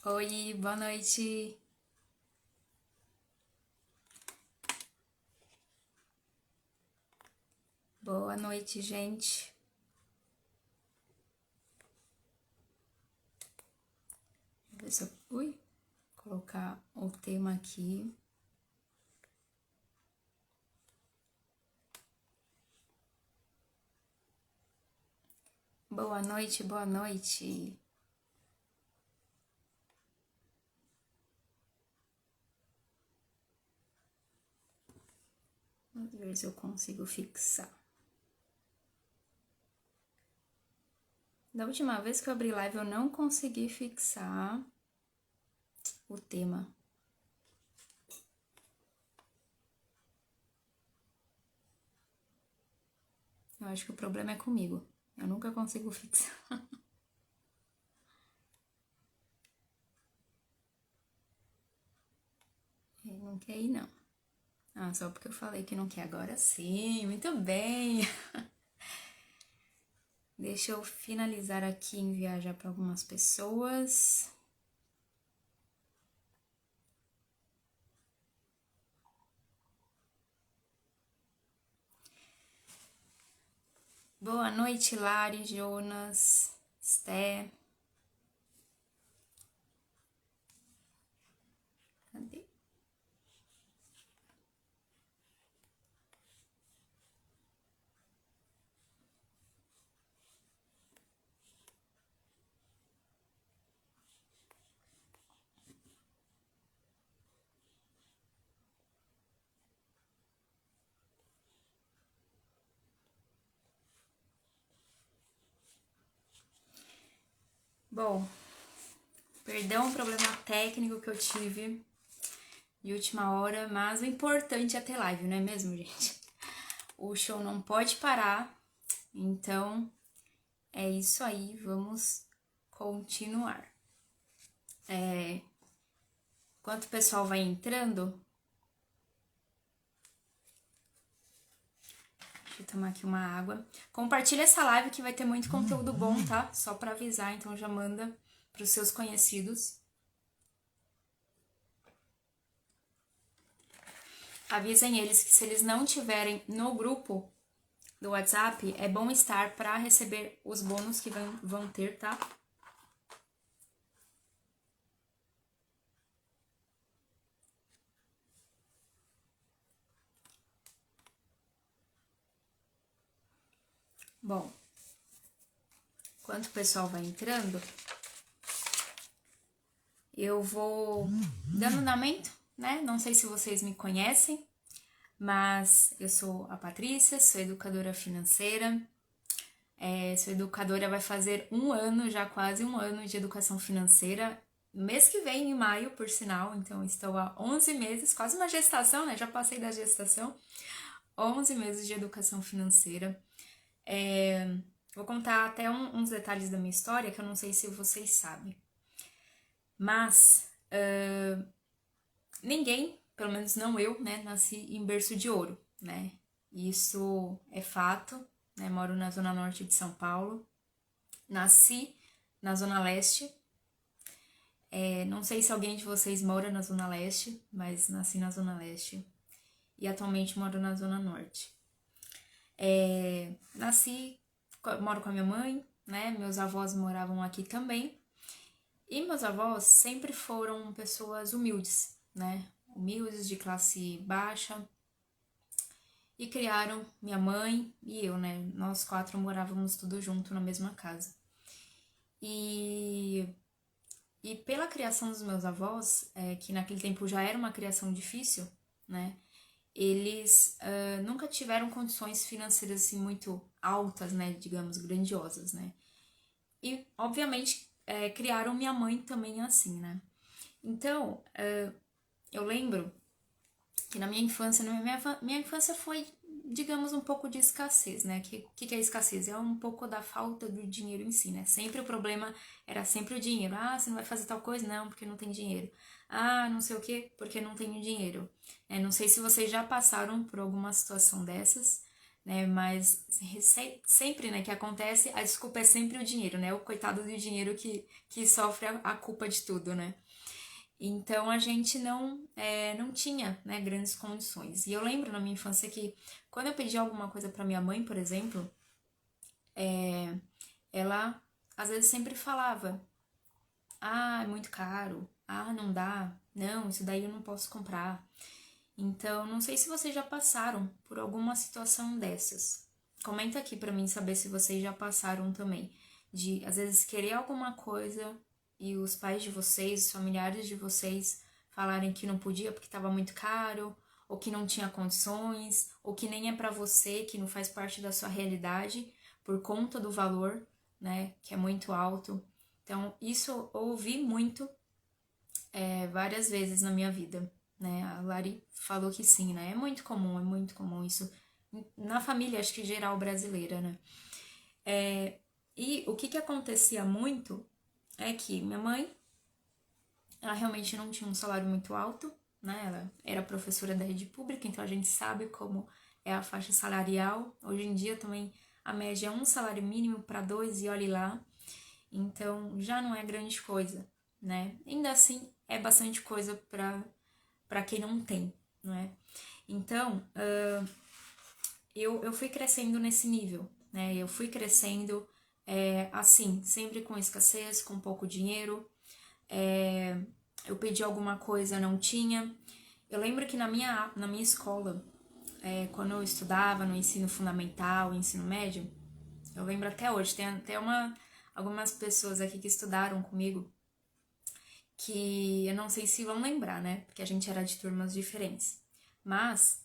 Oi, boa noite. Boa noite, gente. Deixa eu ver se eu... colocar o tema aqui. Boa noite, boa noite. Vamos ver se eu consigo fixar. Da última vez que eu abri live, eu não consegui fixar o tema. Eu acho que o problema é comigo. Eu nunca consigo fixar. Ele não quer ir, não. Ah, só porque eu falei que não quer agora sim. Muito bem. Deixa eu finalizar aqui e enviar já para algumas pessoas. Boa noite, Lari, Jonas, Sté. Cadê? Bom, perdão o problema técnico que eu tive de última hora, mas o importante é ter live, não é mesmo, gente? O show não pode parar, então é isso aí, vamos continuar. Enquanto o pessoal vai entrando, deixa eu tomar aqui uma água. Compartilha essa live que vai ter muito conteúdo bom, tá? Só pra avisar, então já manda pros seus conhecidos. Avisem eles que se eles não tiverem no grupo do WhatsApp, é bom estar para receber os bônus que vão ter, tá? Bom, enquanto o pessoal vai entrando, eu vou dando andamento, né? Não sei se vocês me conhecem, mas eu sou a Patrícia, sou educadora financeira. Sou educadora, vai fazer um ano, já quase um ano de educação financeira. Mês que vem, em maio, por sinal, então estou há 11 meses, quase uma gestação, né? Já passei da gestação. 11 meses de educação financeira. Vou contar até uns detalhes da minha história que eu não sei se vocês sabem. Mas ninguém, pelo menos não eu, né, nasci em berço de ouro, né? Isso é fato, né? Moro na zona norte de São Paulo. Nasci na zona leste. Não sei se alguém de vocês mora na zona leste, mas nasci na zona leste. E atualmente moro na zona norte. Moro com a minha mãe, né? Meus avós moravam aqui também. E meus avós sempre foram pessoas humildes, né? Humildes, de classe baixa. E criaram minha mãe e eu, né? Nós quatro morávamos tudo junto na mesma casa. E pela criação dos meus avós, que naquele tempo já era uma criação difícil, né? Eles nunca tiveram condições financeiras assim muito altas, né? Digamos, grandiosas, né? E, obviamente, criaram minha mãe também assim, né? Então, eu lembro que na minha infância, minha infância foi, digamos, um pouco de escassez, né? Que é escassez? É um pouco da falta do dinheiro em si, né? Sempre o problema era sempre o dinheiro. Ah, você não vai fazer tal coisa? Não, porque não tem dinheiro. Ah, não sei o que, porque não tenho dinheiro. Não sei se vocês já passaram por alguma situação dessas, né? Mas sempre, né, que acontece, a desculpa é sempre o dinheiro, né? O coitado do dinheiro que sofre a culpa de tudo, né? Então a gente não tinha, né, grandes condições. E eu lembro na minha infância que quando eu pedi alguma coisa para minha mãe, por exemplo, ela às vezes sempre falava: ah, é muito caro, ah, não dá, não, isso daí eu não posso comprar. Então, não sei se vocês já passaram por alguma situação dessas. Comenta aqui pra mim saber se vocês já passaram também. De, às vezes, querer alguma coisa e os pais de vocês, os familiares de vocês falarem que não podia porque estava muito caro, ou que não tinha condições, ou que nem é pra você, que não faz parte da sua realidade, por conta do valor, né, que é muito alto. Então, isso eu ouvi muito várias vezes na minha vida, né? A Lari falou que sim, né? É muito comum isso na família, acho que geral brasileira, né? E o que acontecia muito é que minha mãe, ela realmente não tinha um salário muito alto, né? Ela era professora da rede pública, então a gente sabe como é a faixa salarial. Hoje em dia também a média é um salário mínimo para dois e olhe lá. Então já não é grande coisa, né? Ainda assim é bastante coisa para quem não tem, não é? Então eu fui crescendo nesse nível, né? Eu fui crescendo assim, sempre com escassez, com pouco dinheiro. Eu pedi alguma coisa, não tinha. Eu lembro que na minha escola, quando eu estudava no ensino fundamental, ensino médio, eu lembro até hoje, tem até algumas pessoas aqui que estudaram comigo que eu não sei se vão lembrar, né? Porque a gente era de turmas diferentes. Mas,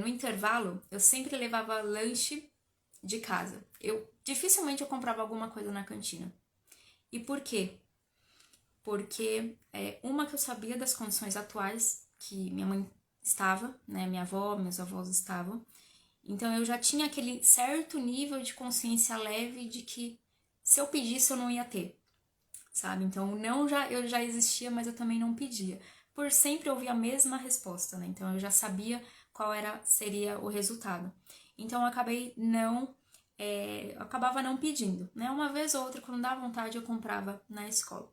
no intervalo, eu sempre levava lanche de casa. Dificilmente eu comprava alguma coisa na cantina. E por quê? Porque uma que eu sabia das condições atuais que minha mãe estava, né? Minha avó, meus avós estavam. Então eu já tinha aquele certo nível de consciência leve de que se eu pedisse eu não ia ter, sabe? Então não eu já existia, mas eu também não pedia. Por sempre ouvir a mesma resposta, né? Então eu já sabia seria o resultado. Então eu acabava não pedindo, né? Uma vez ou outra, quando dava vontade, eu comprava na escola.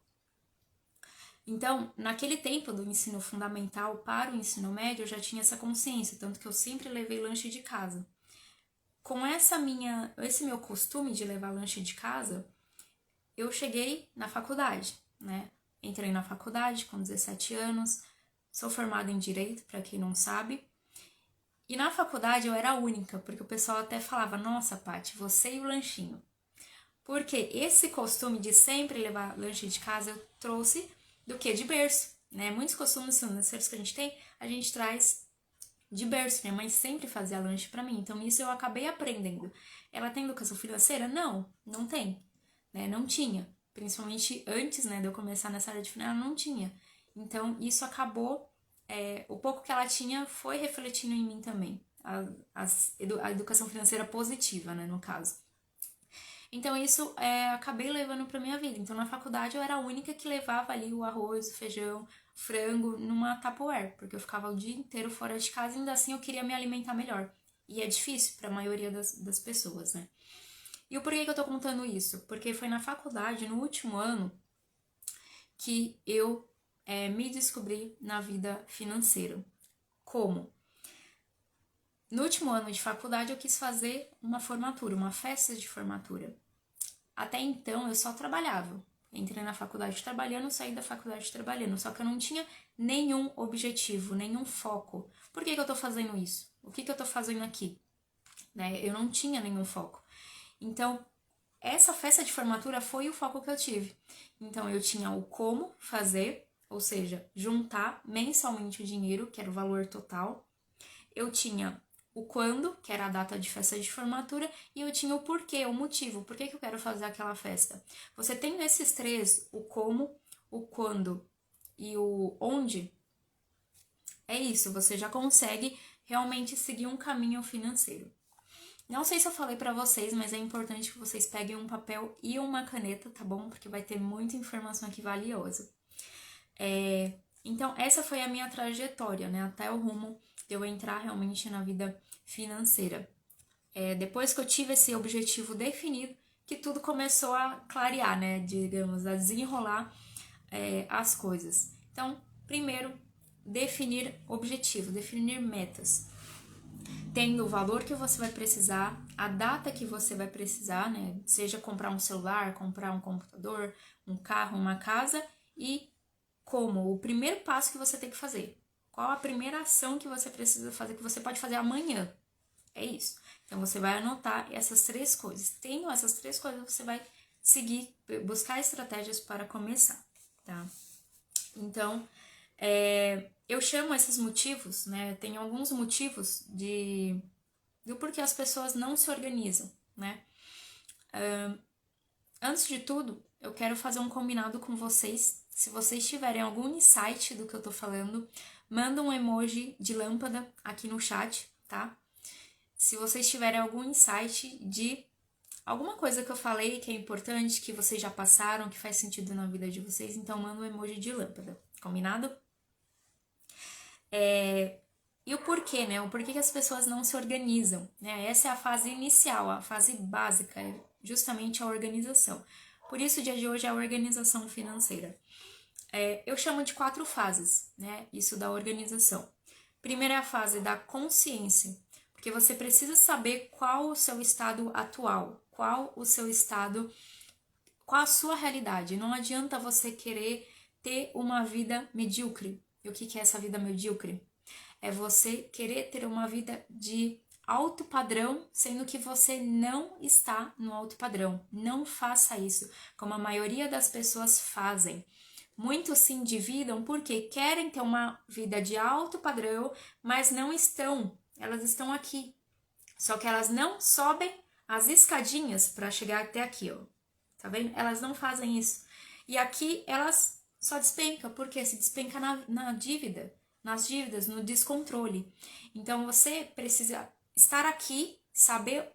Então, naquele tempo do ensino fundamental para o ensino médio, eu já tinha essa consciência, tanto que eu sempre levei lanche de casa. Com esse meu costume de levar lanche de casa, eu cheguei na faculdade, né? Entrei na faculdade com 17 anos, sou formada em Direito, para quem não sabe. E na faculdade eu era a única, porque o pessoal até falava: nossa, Paty, você e o lanchinho. Porque esse costume de sempre levar lanche de casa eu trouxe do que? De berço, né? Muitos costumes financeiros que a gente traz de berço. Minha mãe sempre fazia lanche para mim, então isso eu acabei aprendendo. Ela tem educação financeira? Não, não tem, né? Não tinha. Principalmente antes, né, de eu começar nessa área de finanças, ela não tinha. Então isso acabou, o pouco que ela tinha foi refletindo em mim também. A educação financeira positiva, né, no caso. Então isso acabei levando pra minha vida. Então na faculdade eu era a única que levava ali o arroz, o feijão, o frango numa Tupperware, porque eu ficava o dia inteiro fora de casa e ainda assim eu queria me alimentar melhor. E é difícil para a maioria das pessoas, né? E o porquê que eu tô contando isso? Porque foi na faculdade, no último ano, que eu me descobri na vida financeira. Como? No último ano de faculdade eu quis fazer uma formatura, uma festa de formatura. Até então eu só trabalhava. Entrei na faculdade trabalhando, saí da faculdade trabalhando. Só que eu não tinha nenhum objetivo, nenhum foco. Por que eu tô fazendo isso? O que eu tô fazendo aqui? Né? Eu não tinha nenhum foco. Então, essa festa de formatura foi o foco que eu tive. Então, eu tinha o como fazer, ou seja, juntar mensalmente o dinheiro, que era o valor total. Eu tinha o quando, que era a data de festa de formatura, e eu tinha o porquê, o motivo, por que eu quero fazer aquela festa. Você tem nesses três, o como, o quando e o onde, é isso, você já consegue realmente seguir um caminho financeiro. Não sei se eu falei pra vocês, mas é importante que vocês peguem um papel e uma caneta, tá bom? Porque vai ter muita informação aqui valiosa. Então, essa foi a minha trajetória, né? Até o rumo de eu entrar realmente na vida financeira. Depois que eu tive esse objetivo definido, que tudo começou a clarear, né? Digamos, a desenrolar as coisas. Então, primeiro, definir objetivo, definir metas. Tendo o valor que você vai precisar, a data que você vai precisar, né? Seja comprar um celular, comprar um computador, um carro, uma casa, e como o primeiro passo que você tem que fazer. Qual a primeira ação que você precisa fazer, que você pode fazer amanhã? É isso. Então, você vai anotar essas 3 coisas. Tendo essas 3 coisas, você vai seguir, buscar estratégias para começar, tá? Então, eu chamo esses motivos, né? Tem alguns motivos do porquê as pessoas não se organizam, né? Antes de tudo, eu quero fazer um combinado com vocês. Se vocês tiverem algum insight do que eu tô falando, manda um emoji de lâmpada aqui no chat, tá? Se vocês tiverem algum insight de alguma coisa que eu falei que é importante, que vocês já passaram, que faz sentido na vida de vocês, então manda um emoji de lâmpada, combinado? E o porquê, né? O porquê que as pessoas não se organizam, né? Essa é a fase inicial, a fase básica, é justamente a organização. Por isso o dia de hoje é a organização financeira. Eu chamo de 4 fases, né? Isso da organização. Primeira é a fase da consciência, porque você precisa saber qual o seu estado atual, qual a sua realidade. Não adianta você querer ter uma vida medíocre. E o que é essa vida medíocre? É você querer ter uma vida de alto padrão, sendo que você não está no alto padrão. Não faça isso, como a maioria das pessoas fazem. Muitos se endividam porque querem ter uma vida de alto padrão, mas não estão. Elas estão aqui. Só que elas não sobem as escadinhas para chegar até aqui, ó. Tá vendo? Elas não fazem isso. E aqui elas só despencam, porque se despenca na dívida, nas dívidas, no descontrole. Então você precisa estar aqui, saber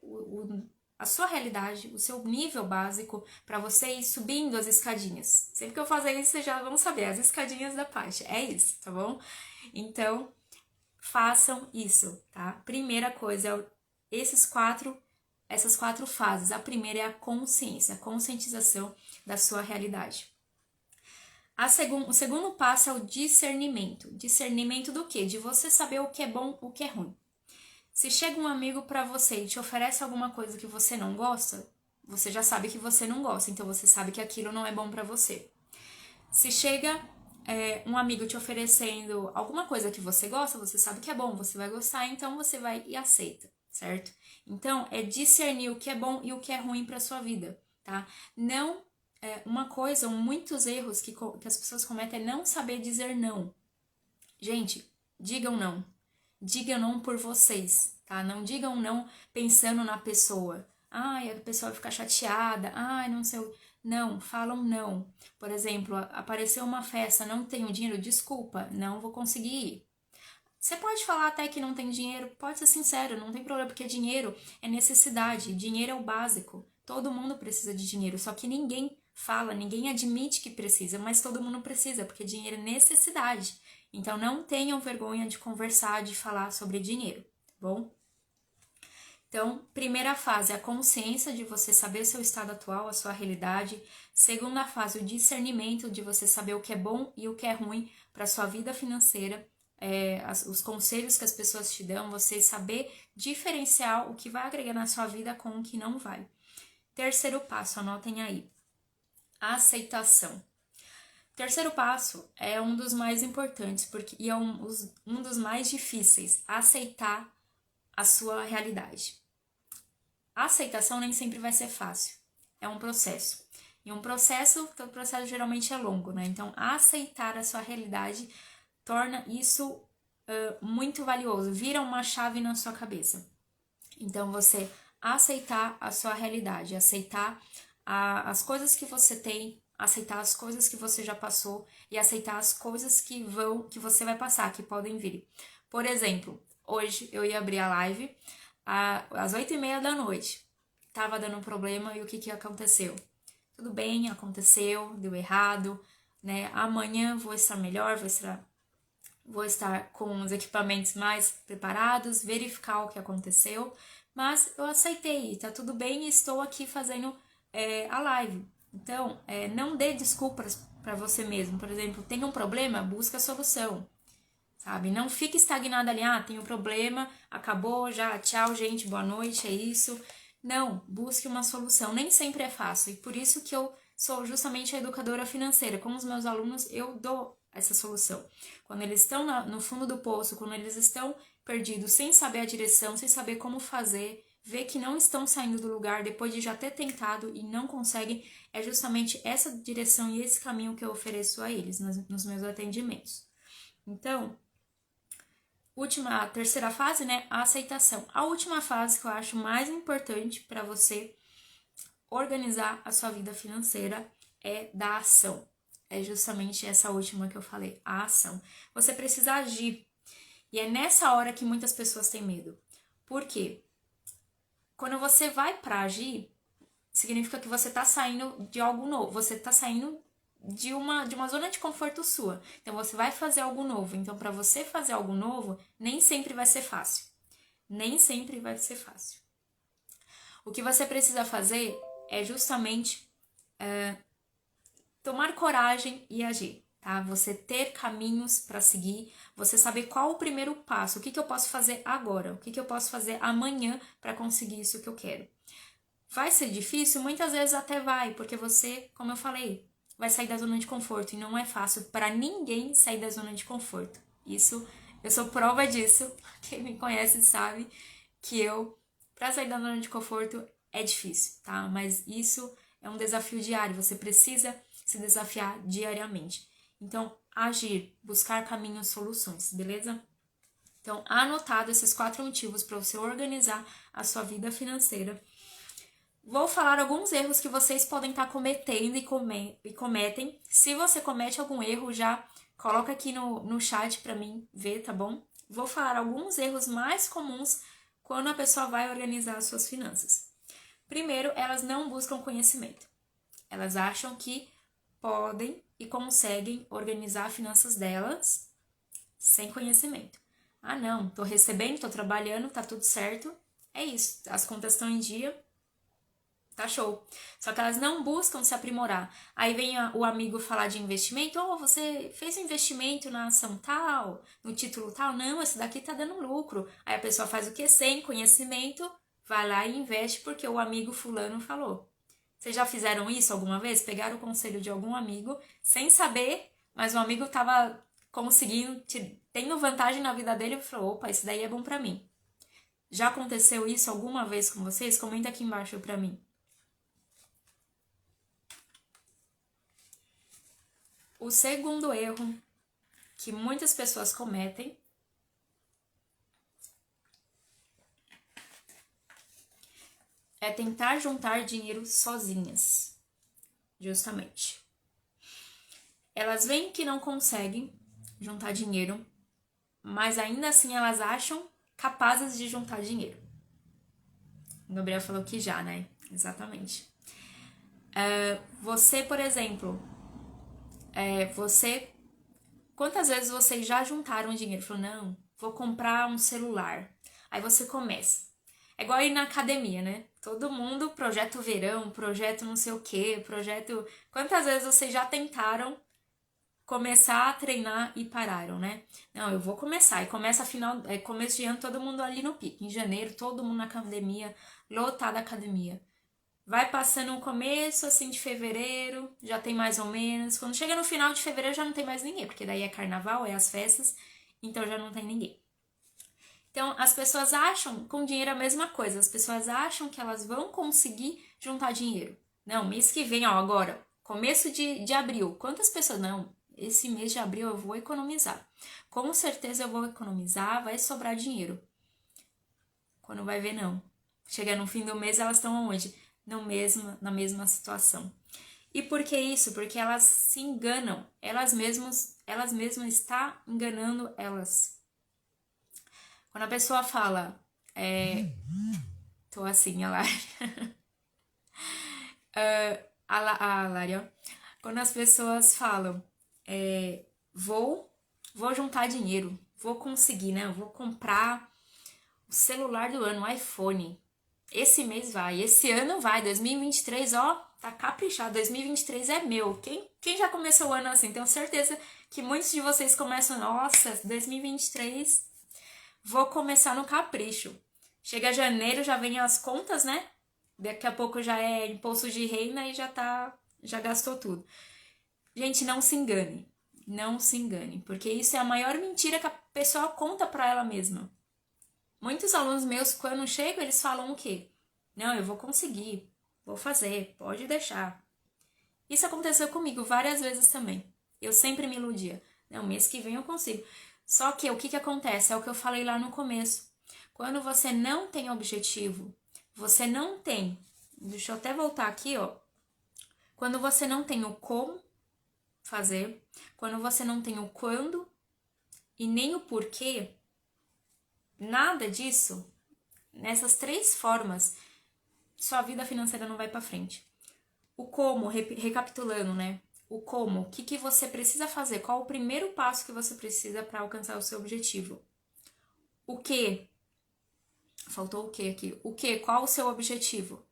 a sua realidade, o seu nível básico, para você ir subindo as escadinhas. Sempre que eu fazer isso, vocês já vão saber, as escadinhas da Paty. É isso, tá bom? Então, façam isso, tá? Primeira coisa, essas 4 fases. A primeira é a consciência, a conscientização da sua realidade. O segundo passo é o discernimento. Discernimento do quê? De você saber o que é bom, o que é ruim. Se chega um amigo para você e te oferece alguma coisa que você não gosta, você já sabe que você não gosta, então você sabe que aquilo não é bom para você. Se chega um amigo te oferecendo alguma coisa que você gosta, você sabe que é bom, você vai gostar, então você vai e aceita, certo? Então, é discernir o que é bom e o que é ruim para sua vida, tá? Não, uma coisa, muitos erros que as pessoas cometem é não saber dizer não. Gente, digam não. Digam não por vocês, tá? Não digam não pensando na pessoa. Ai, a pessoa vai ficar chateada. Ai, não sei. Não, falam não. Por exemplo, apareceu uma festa, não tenho dinheiro, desculpa, não vou conseguir ir. Você pode falar até que não tem dinheiro, pode ser sincero, não tem problema, porque dinheiro é necessidade, dinheiro é o básico. Todo mundo precisa de dinheiro, só que ninguém fala, ninguém admite que precisa, mas todo mundo precisa, porque dinheiro é necessidade. Então não tenham vergonha de conversar, de falar sobre dinheiro, tá bom? Então, primeira fase, a consciência de você saber o seu estado atual, a sua realidade. Segunda fase, o discernimento de você saber o que é bom e o que é ruim para sua vida financeira. Os conselhos que as pessoas te dão, você saber diferenciar o que vai agregar na sua vida com o que não vai. Terceiro passo, anotem aí. A aceitação. Terceiro passo é um dos mais importantes e é um dos mais difíceis, aceitar a sua realidade. A aceitação nem sempre vai ser fácil, é um processo. E todo processo geralmente é longo, né? Então, aceitar a sua realidade torna isso muito valioso, vira uma chave na sua cabeça. Então, você aceitar a sua realidade, aceitar as coisas que você tem, aceitar as coisas que você já passou e aceitar as coisas que você vai passar, que podem vir. Por exemplo, hoje eu ia abrir a live às 8h30 da noite. Tava dando um problema e o que aconteceu? Tudo bem, aconteceu, deu errado, né? Amanhã vou estar melhor, vou estar vou estar com os equipamentos mais preparados, verificar o que aconteceu, mas eu aceitei, tá tudo bem e estou aqui fazendo a live. Então, não dê desculpas para você mesmo. Por exemplo, tem um problema, busca a solução, sabe? Não fique estagnado ali, tem um problema, acabou, já, tchau, gente, boa noite, é isso. Não, busque uma solução. Nem sempre é fácil e por isso que eu sou justamente a educadora financeira. Com os meus alunos, eu dou essa solução. Quando eles estão no fundo do poço, quando eles estão perdidos, sem saber a direção, sem saber como fazer, ver que não estão saindo do lugar depois de já ter tentado e não conseguem, é justamente essa direção e esse caminho que eu ofereço a eles nos meus atendimentos. Então, a terceira fase, né, a aceitação. A última fase que eu acho mais importante para você organizar a sua vida financeira é da ação. É justamente essa última que eu falei, a ação. Você precisa agir. E é nessa hora que muitas pessoas têm medo. Por quê? Quando você vai para agir, significa que você está saindo de algo novo. Você está saindo de uma zona de conforto sua. Então, você vai fazer algo novo. Então, para você fazer algo novo, nem sempre vai ser fácil. Nem sempre vai ser fácil. O que você precisa fazer é justamente tomar coragem e agir, tá? Você ter caminhos para seguir, você saber qual o primeiro passo, o que eu posso fazer agora, o que eu posso fazer amanhã para conseguir isso que eu quero. Vai ser difícil? Muitas vezes até vai, porque você, como eu falei, vai sair da zona de conforto e não é fácil para ninguém sair da zona de conforto. Isso, eu sou prova disso. Quem me conhece sabe que para sair da zona de conforto é difícil, tá? Mas isso é um desafio diário, você precisa se desafiar diariamente. Então, agir, buscar caminhos, soluções, beleza? Então, anotado esses 4 motivos para você organizar a sua vida financeira. Vou falar alguns erros que vocês podem estar cometendo e cometem. Se você comete algum erro, já coloca aqui no chat para mim ver, tá bom? Vou falar alguns erros mais comuns quando a pessoa vai organizar as suas finanças. Primeiro, elas não buscam conhecimento. Elas acham que podem e conseguem organizar as finanças delas sem conhecimento. Ah, não, tô recebendo, tô trabalhando, tá tudo certo. É isso, as contas estão em dia, tá show. Só que elas não buscam se aprimorar. Aí vem o amigo falar de investimento. Você fez um investimento na ação tal, no título tal. Não, esse daqui tá dando lucro. Aí a pessoa faz o quê? Sem conhecimento, vai lá e investe porque o amigo fulano falou. Vocês já fizeram isso alguma vez? Pegaram o conselho de algum amigo sem saber, mas o amigo tava conseguindo, tendo vantagem na vida dele e falou, opa, isso daí é bom pra mim. Já aconteceu isso alguma vez com vocês? Comenta aqui embaixo pra mim. O segundo erro que muitas pessoas cometem é tentar juntar dinheiro sozinhas. Justamente. Elas veem que não conseguem juntar dinheiro, mas ainda assim elas acham capazes de juntar dinheiro. O Gabriel falou que já, né? Exatamente. Você, por exemplo, quantas vezes vocês já juntaram dinheiro? Falou, não, vou comprar um celular. Aí você começa. É igual ir na academia, né? Todo mundo, projeto verão, projeto não sei o quê, projeto... Quantas vezes vocês já tentaram começar a treinar e pararam, né? Não, eu vou começar. E começa começo de ano, todo mundo ali no pique. Em janeiro, todo mundo na academia, lotada a academia. Vai passando o começo, assim, de fevereiro, já tem mais ou menos. Quando chega no final de fevereiro, já não tem mais ninguém, porque daí é carnaval, é as festas, então já não tem ninguém. Então, as pessoas acham, com dinheiro a mesma coisa, as pessoas acham que elas vão conseguir juntar dinheiro. Não, mês que vem, ó, agora, começo de abril, quantas pessoas? Não, esse mês de abril eu vou economizar. Com certeza eu vou economizar, vai sobrar dinheiro. Quando vai ver, não. Chega no fim do mês, elas estão onde? Na mesma situação. E por que isso? Porque elas se enganam. Elas mesmas estão enganando elas. Quando a pessoa fala, tô assim, a Lari. A Lari, ó. Quando as pessoas falam, vou vou juntar dinheiro, vou conseguir, né? Eu vou comprar o celular do ano, o iPhone. Esse mês vai, esse ano vai, 2023, ó, tá caprichado, 2023 é meu. Quem já começou o ano assim? Tenho certeza que muitos de vocês começam, nossa, 2023, vou começar no capricho. Chega janeiro, já vem as contas, né? Daqui a pouco já é imposto de renda e já gastou tudo. Gente, não se engane. Não se engane, porque isso é a maior mentira que a pessoa conta pra ela mesma. Muitos alunos meus, quando chegam, eles falam o quê? Não, eu vou conseguir, vou fazer, pode deixar. Isso aconteceu comigo várias vezes também. Eu sempre me iludia. Não, mês que vem eu consigo. Só que o que acontece? É o que eu falei lá no começo. Quando você não tem objetivo, você não tem. Deixa eu até voltar aqui, ó. Quando você não tem o como fazer, quando você não tem o quando e nem o porquê, nada disso, nessas três formas, sua vida financeira não vai para frente. O como, recapitulando, né? O como, o que você precisa fazer, qual o primeiro passo que você precisa para alcançar o seu objetivo. O que? Faltou o que aqui? O que? Qual o seu objetivo?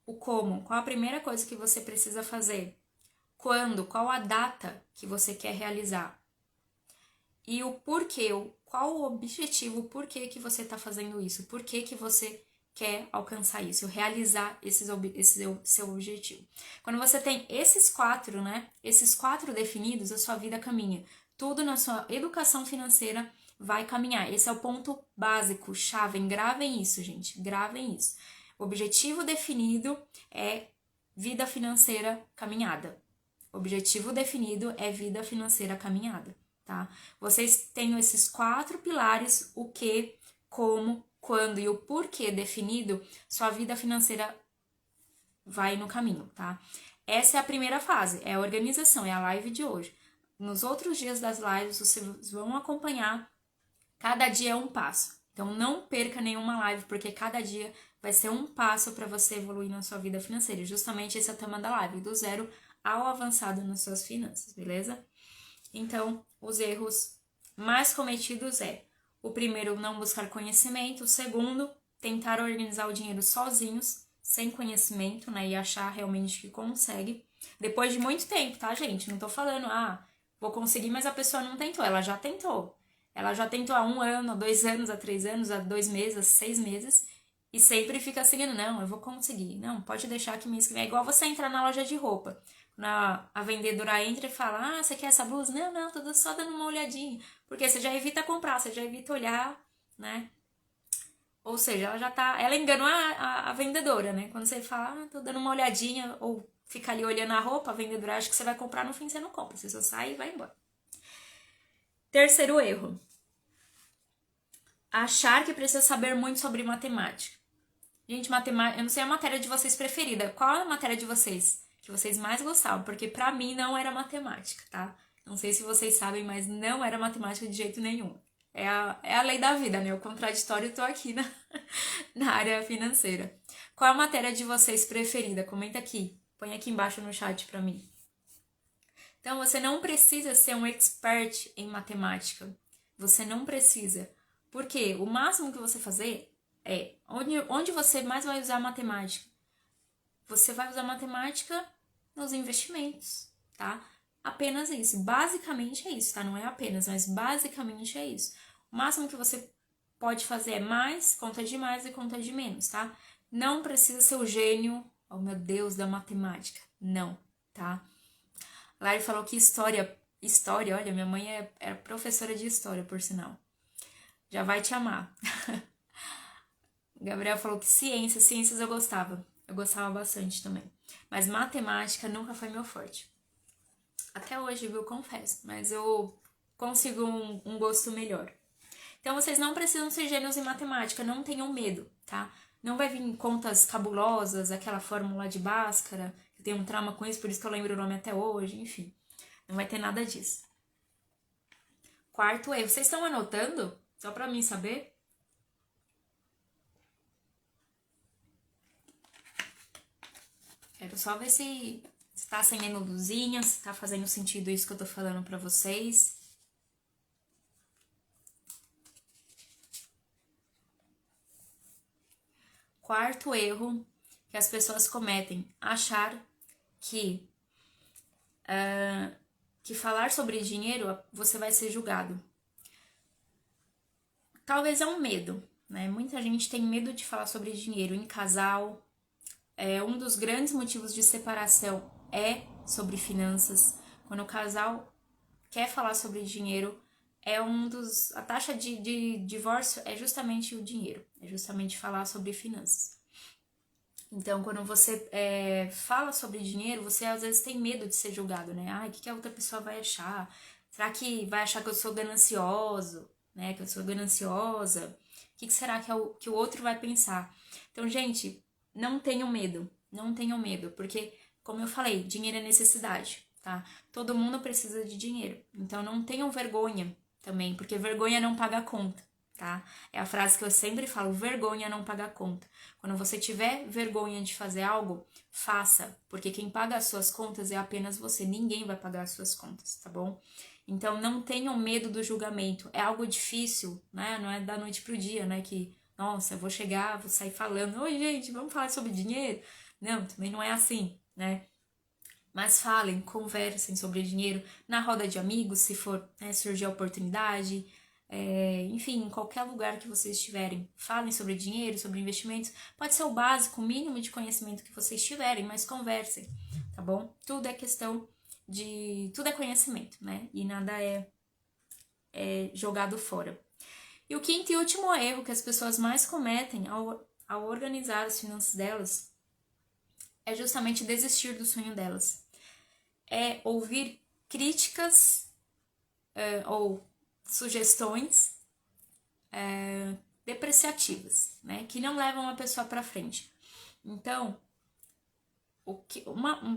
O como? Qual a primeira coisa que você precisa fazer? Quando? Qual a data que você quer realizar? E o porquê? Qual o objetivo? O porquê que você está fazendo isso? Por que você quer alcançar isso? Realizar esse seu objetivo. Quando você tem esses quatro, né? Esses quatro definidos, a sua vida caminha. Tudo na sua educação financeira vai caminhar. Esse é o ponto básico, chave. Gravem isso, gente. Gravem isso. O objetivo definido é vida financeira caminhada. O objetivo definido é vida financeira caminhada, tá? Vocês têm esses quatro pilares, o que, como, quando e o porquê definido, sua vida financeira vai no caminho, tá? Essa é a primeira fase, é a organização, é a live de hoje. Nos outros dias das lives, vocês vão acompanhar, cada dia é um passo. Então, não perca nenhuma live, porque cada dia vai ser um passo para você evoluir na sua vida financeira. E justamente esse é o tema da live, do zero ao avançado nas suas finanças, beleza? Então, os erros mais cometidos é: o primeiro, não buscar conhecimento; o segundo, tentar organizar o dinheiro sozinhos, sem conhecimento, né, e achar realmente que consegue. Depois de muito tempo, tá, gente? Não tô falando, vou conseguir, mas a pessoa não tentou. Ela já tentou. Ela já tentou há 1 ano, há 2 anos, há 3 anos, há 2 meses, há 6 meses, e sempre fica seguindo, não, eu vou conseguir. Não, pode deixar que me inscrever. É igual você entrar na loja de roupa. A vendedora entra e fala, você quer essa blusa? Não, tô só dando uma olhadinha. Porque você já evita comprar, você já evita olhar, né? Ou seja, ela enganou a vendedora, né? Quando você fala, tô dando uma olhadinha, ou fica ali olhando a roupa, a vendedora acha que você vai comprar, no fim você não compra. Você só sai e vai embora. Terceiro erro. Achar que precisa saber muito sobre matemática. Gente, matemática, eu não sei a matéria de vocês preferida. Qual é a matéria de vocês que vocês mais gostavam? Porque pra mim não era matemática, tá? Não sei se vocês sabem, mas não era matemática de jeito nenhum. É a lei da vida, né? O contraditório, eu tô aqui na área financeira. Qual é a matéria de vocês preferida? Comenta aqui. Põe aqui embaixo no chat pra mim. Então, você não precisa ser um expert em matemática. Você não precisa. Porque o máximo que você fazer é onde você mais vai usar matemática. Você vai usar matemática nos investimentos, tá? Apenas isso. Basicamente é isso, tá? Não é apenas, mas basicamente é isso. O máximo que você pode fazer é mais, conta de mais e conta de menos, tá? Não precisa ser o gênio, oh meu Deus, da matemática. Não, tá? Lari falou que história, olha, minha mãe era professora de história, por sinal. Já vai te amar. Gabriel falou que ciências eu gostava. Eu gostava bastante também. Mas matemática nunca foi meu forte. Até hoje, viu? Confesso. Mas eu consigo um gosto melhor. Então, vocês não precisam ser gênios em matemática. Não tenham medo, tá? Não vai vir contas cabulosas, aquela fórmula de Bhaskara. Eu tenho um trauma com isso, por isso que eu lembro o nome até hoje. Enfim, não vai ter nada disso. Quarto erro. Vocês estão anotando? Só pra mim saber. Quero só ver se tá acendendo luzinha, se tá fazendo sentido isso que eu tô falando pra vocês. quarto erro que as pessoas cometem, achar que falar sobre dinheiro você vai ser julgado. Talvez é um medo, né? Muita gente tem medo de falar sobre dinheiro em casal. Um dos grandes motivos de separação é sobre finanças. Quando o casal quer falar sobre dinheiro, a taxa de divórcio é justamente o dinheiro, é justamente falar sobre finanças. Então, quando você fala sobre dinheiro, você às vezes tem medo de ser julgado, né? Ai, o que a outra pessoa vai achar? Será que vai achar que eu sou ganancioso, né? Que eu sou gananciosa? O que será que o outro vai pensar? Então, gente, não tenham medo, porque, como eu falei, dinheiro é necessidade, tá? Todo mundo precisa de dinheiro, então não tenham vergonha também, porque vergonha não paga a conta, tá? É a frase que eu sempre falo, vergonha não paga a conta. Quando você tiver vergonha de fazer algo, faça, porque quem paga as suas contas é apenas você, ninguém vai pagar as suas contas, tá bom? Então não tenham medo do julgamento, é algo difícil, né? Não é da noite pro dia, né? Que, nossa, eu vou chegar, vou sair falando, oi gente, vamos falar sobre dinheiro? Não, também não é assim, né? Mas falem, conversem sobre dinheiro na roda de amigos, se for surgir a oportunidade, enfim, em qualquer lugar que vocês estiverem. Falem sobre dinheiro, sobre investimentos. Pode ser o básico, o mínimo de conhecimento que vocês tiverem, mas conversem, tá bom? Tudo é questão tudo é conhecimento, né? E nada é jogado fora. E o quinto e último erro que as pessoas mais cometem ao organizar as finanças delas é justamente desistir do sonho delas. É ouvir críticas ou sugestões depreciativas, né? Que não levam a pessoa para frente. Então,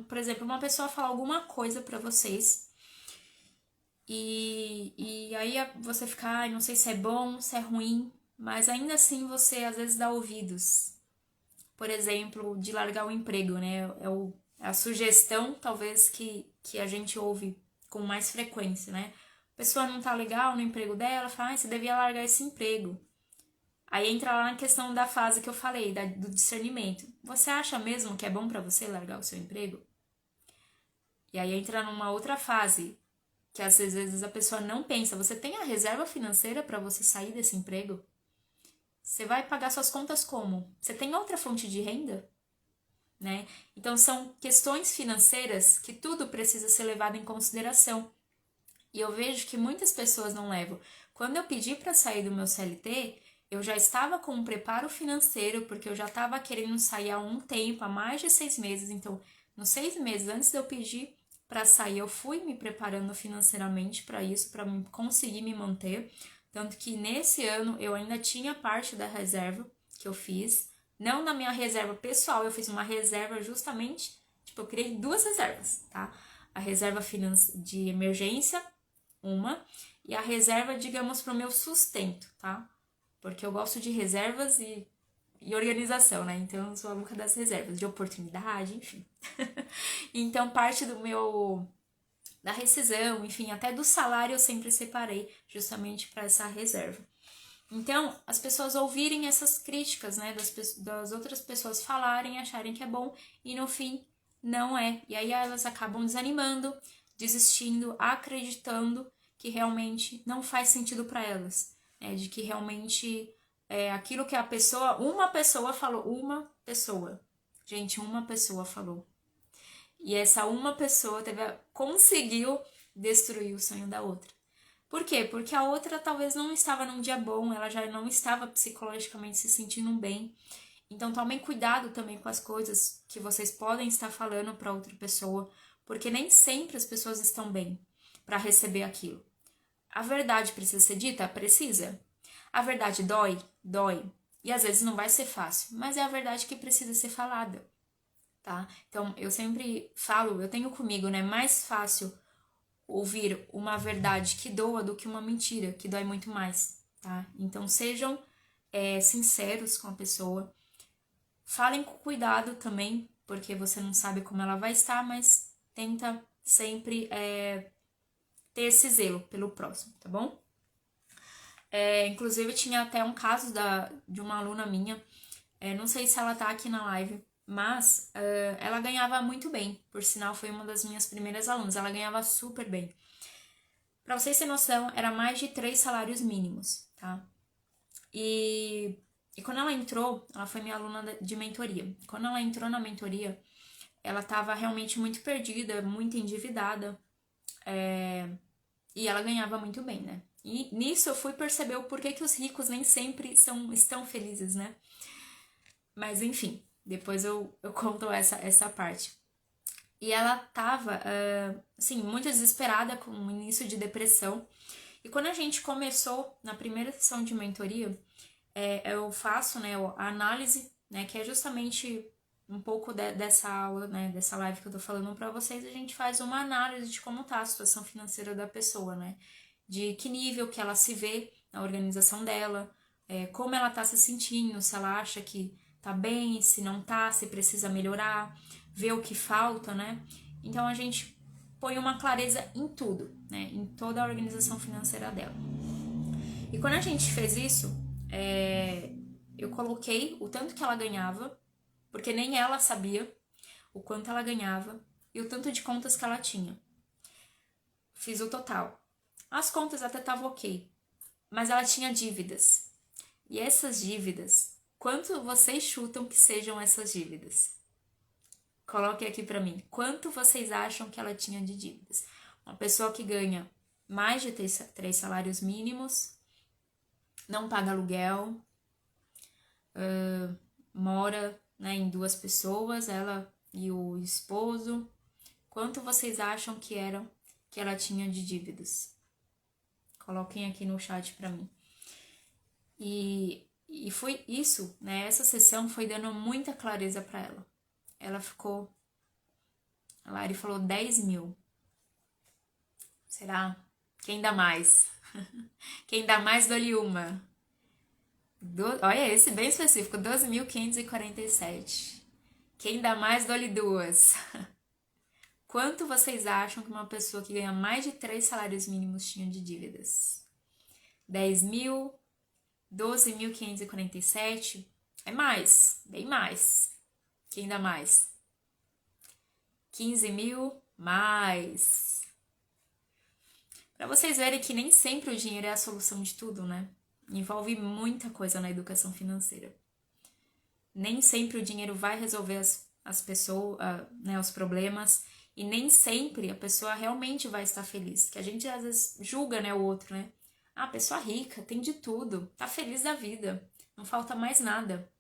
por exemplo, uma pessoa fala alguma coisa para vocês e aí você fica, não sei se é bom, se é ruim, mas ainda assim você às vezes dá ouvidos. Por exemplo, de largar o emprego, né? É a sugestão, talvez, que a gente ouve com mais frequência, né? A pessoa não tá legal no emprego dela, fala, você devia largar esse emprego. Aí entra lá na questão da fase que eu falei, do discernimento. Você acha mesmo que é bom para você largar o seu emprego? E aí entra numa outra fase, que às vezes a pessoa não pensa. Você tem a reserva financeira para você sair desse emprego? Você vai pagar suas contas como? Você tem outra fonte de renda? Né? Então são questões financeiras que tudo precisa ser levado em consideração. E eu vejo que muitas pessoas não levam. Quando eu pedi para sair do meu CLT, eu já estava com um preparo financeiro, porque eu já estava querendo sair há um tempo, há mais de 6 meses. Então, nos 6 meses antes de eu pedir para sair, eu fui me preparando financeiramente para isso, para conseguir me manter. Tanto que nesse ano eu ainda tinha parte da reserva que eu fiz. Não na minha reserva pessoal, eu fiz uma reserva justamente, eu criei 2 reservas, tá? A reserva de emergência, e a reserva, digamos, para o meu sustento, tá? Porque eu gosto de reservas e organização, né? Então eu sou a louca das reservas, de oportunidade, enfim. Então parte da rescisão, enfim, até do salário eu sempre separei justamente para essa reserva. Então, as pessoas ouvirem essas críticas, né, das outras pessoas falarem, acharem que é bom e no fim não é. E aí elas acabam desanimando, desistindo, acreditando que realmente não faz sentido para elas, né, de que realmente aquilo que uma pessoa falou, gente, uma pessoa falou. E essa uma pessoa conseguiu destruir o sonho da outra. Por quê? Porque a outra talvez não estava num dia bom, ela já não estava psicologicamente se sentindo bem. Então tomem cuidado também com as coisas que vocês podem estar falando para outra pessoa, porque nem sempre as pessoas estão bem para receber aquilo. A verdade precisa ser dita? Precisa. A verdade dói? Dói. E às vezes não vai ser fácil, mas é a verdade que precisa ser falada, tá? Então eu sempre falo, eu tenho comigo, né? Mais fácil ouvir uma verdade que doa do que uma mentira, que dói muito mais, tá? Então sejam sinceros com a pessoa. Falem com cuidado também, porque você não sabe como ela vai estar, mas tenta sempre ter esse zelo pelo próximo, tá bom? Inclusive tinha até um caso de uma aluna minha Não sei se ela tá aqui na live, mas ela ganhava muito bem. Por sinal, foi uma das minhas primeiras alunas. Ela ganhava super bem. Pra vocês terem noção, era mais de 3 salários mínimos, tá? E quando ela entrou, ela foi minha aluna de mentoria. Quando ela entrou na mentoria, ela tava realmente muito perdida, muito endividada. E ela ganhava muito bem, né? E nisso eu fui perceber o porquê que os ricos nem sempre estão felizes, né? Mas enfim, depois eu conto essa parte. E ela tava, assim, muito desesperada com o início de depressão. E quando a gente começou na primeira sessão de mentoria, eu faço, né, a análise, né, que é justamente um pouco dessa aula, né, dessa live que eu tô falando pra vocês, a gente faz uma análise de como tá a situação financeira da pessoa, né, de que nível que ela se vê na organização dela, como ela tá se sentindo, se ela acha que tá bem, se não tá, se precisa melhorar, ver o que falta, né, então a gente põe uma clareza em tudo, né, em toda a organização financeira dela. E quando a gente fez isso, eu coloquei o tanto que ela ganhava, porque nem ela sabia o quanto ela ganhava e o tanto de contas que ela tinha. Fiz o total. As contas até estavam ok, mas ela tinha dívidas. E essas dívidas, quanto vocês chutam que sejam essas dívidas? Coloque aqui pra mim. Quanto vocês acham que ela tinha de dívidas? Uma pessoa que ganha mais de 3 salários mínimos, não paga aluguel, mora, né, em 2 pessoas, ela e o esposo. Quanto vocês acham que ela tinha de dívidas? Coloquem aqui no chat pra mim. E foi isso, né? Essa sessão foi dando muita clareza pra ela. Ela ficou... A Lari falou 10 mil. Será? Quem dá mais? Quem dá mais, dou-lhe uma. Olha, esse bem específico, 12.547. Quem dá mais, dou-lhe duas. Quanto vocês acham que uma pessoa que ganha mais de 3 salários mínimos tinha de dívidas? 10 mil, 12.547, é mais, bem mais. Quem dá mais? 15 mil, mais. Para vocês verem que nem sempre o dinheiro é a solução de tudo, né? Envolve muita coisa na educação financeira. Nem sempre o dinheiro vai resolver as pessoas, né, os problemas, e nem sempre a pessoa realmente vai estar feliz. Que a gente às vezes julga, né, o outro, né? Ah, a pessoa rica, tem de tudo, tá feliz da vida, não falta mais nada.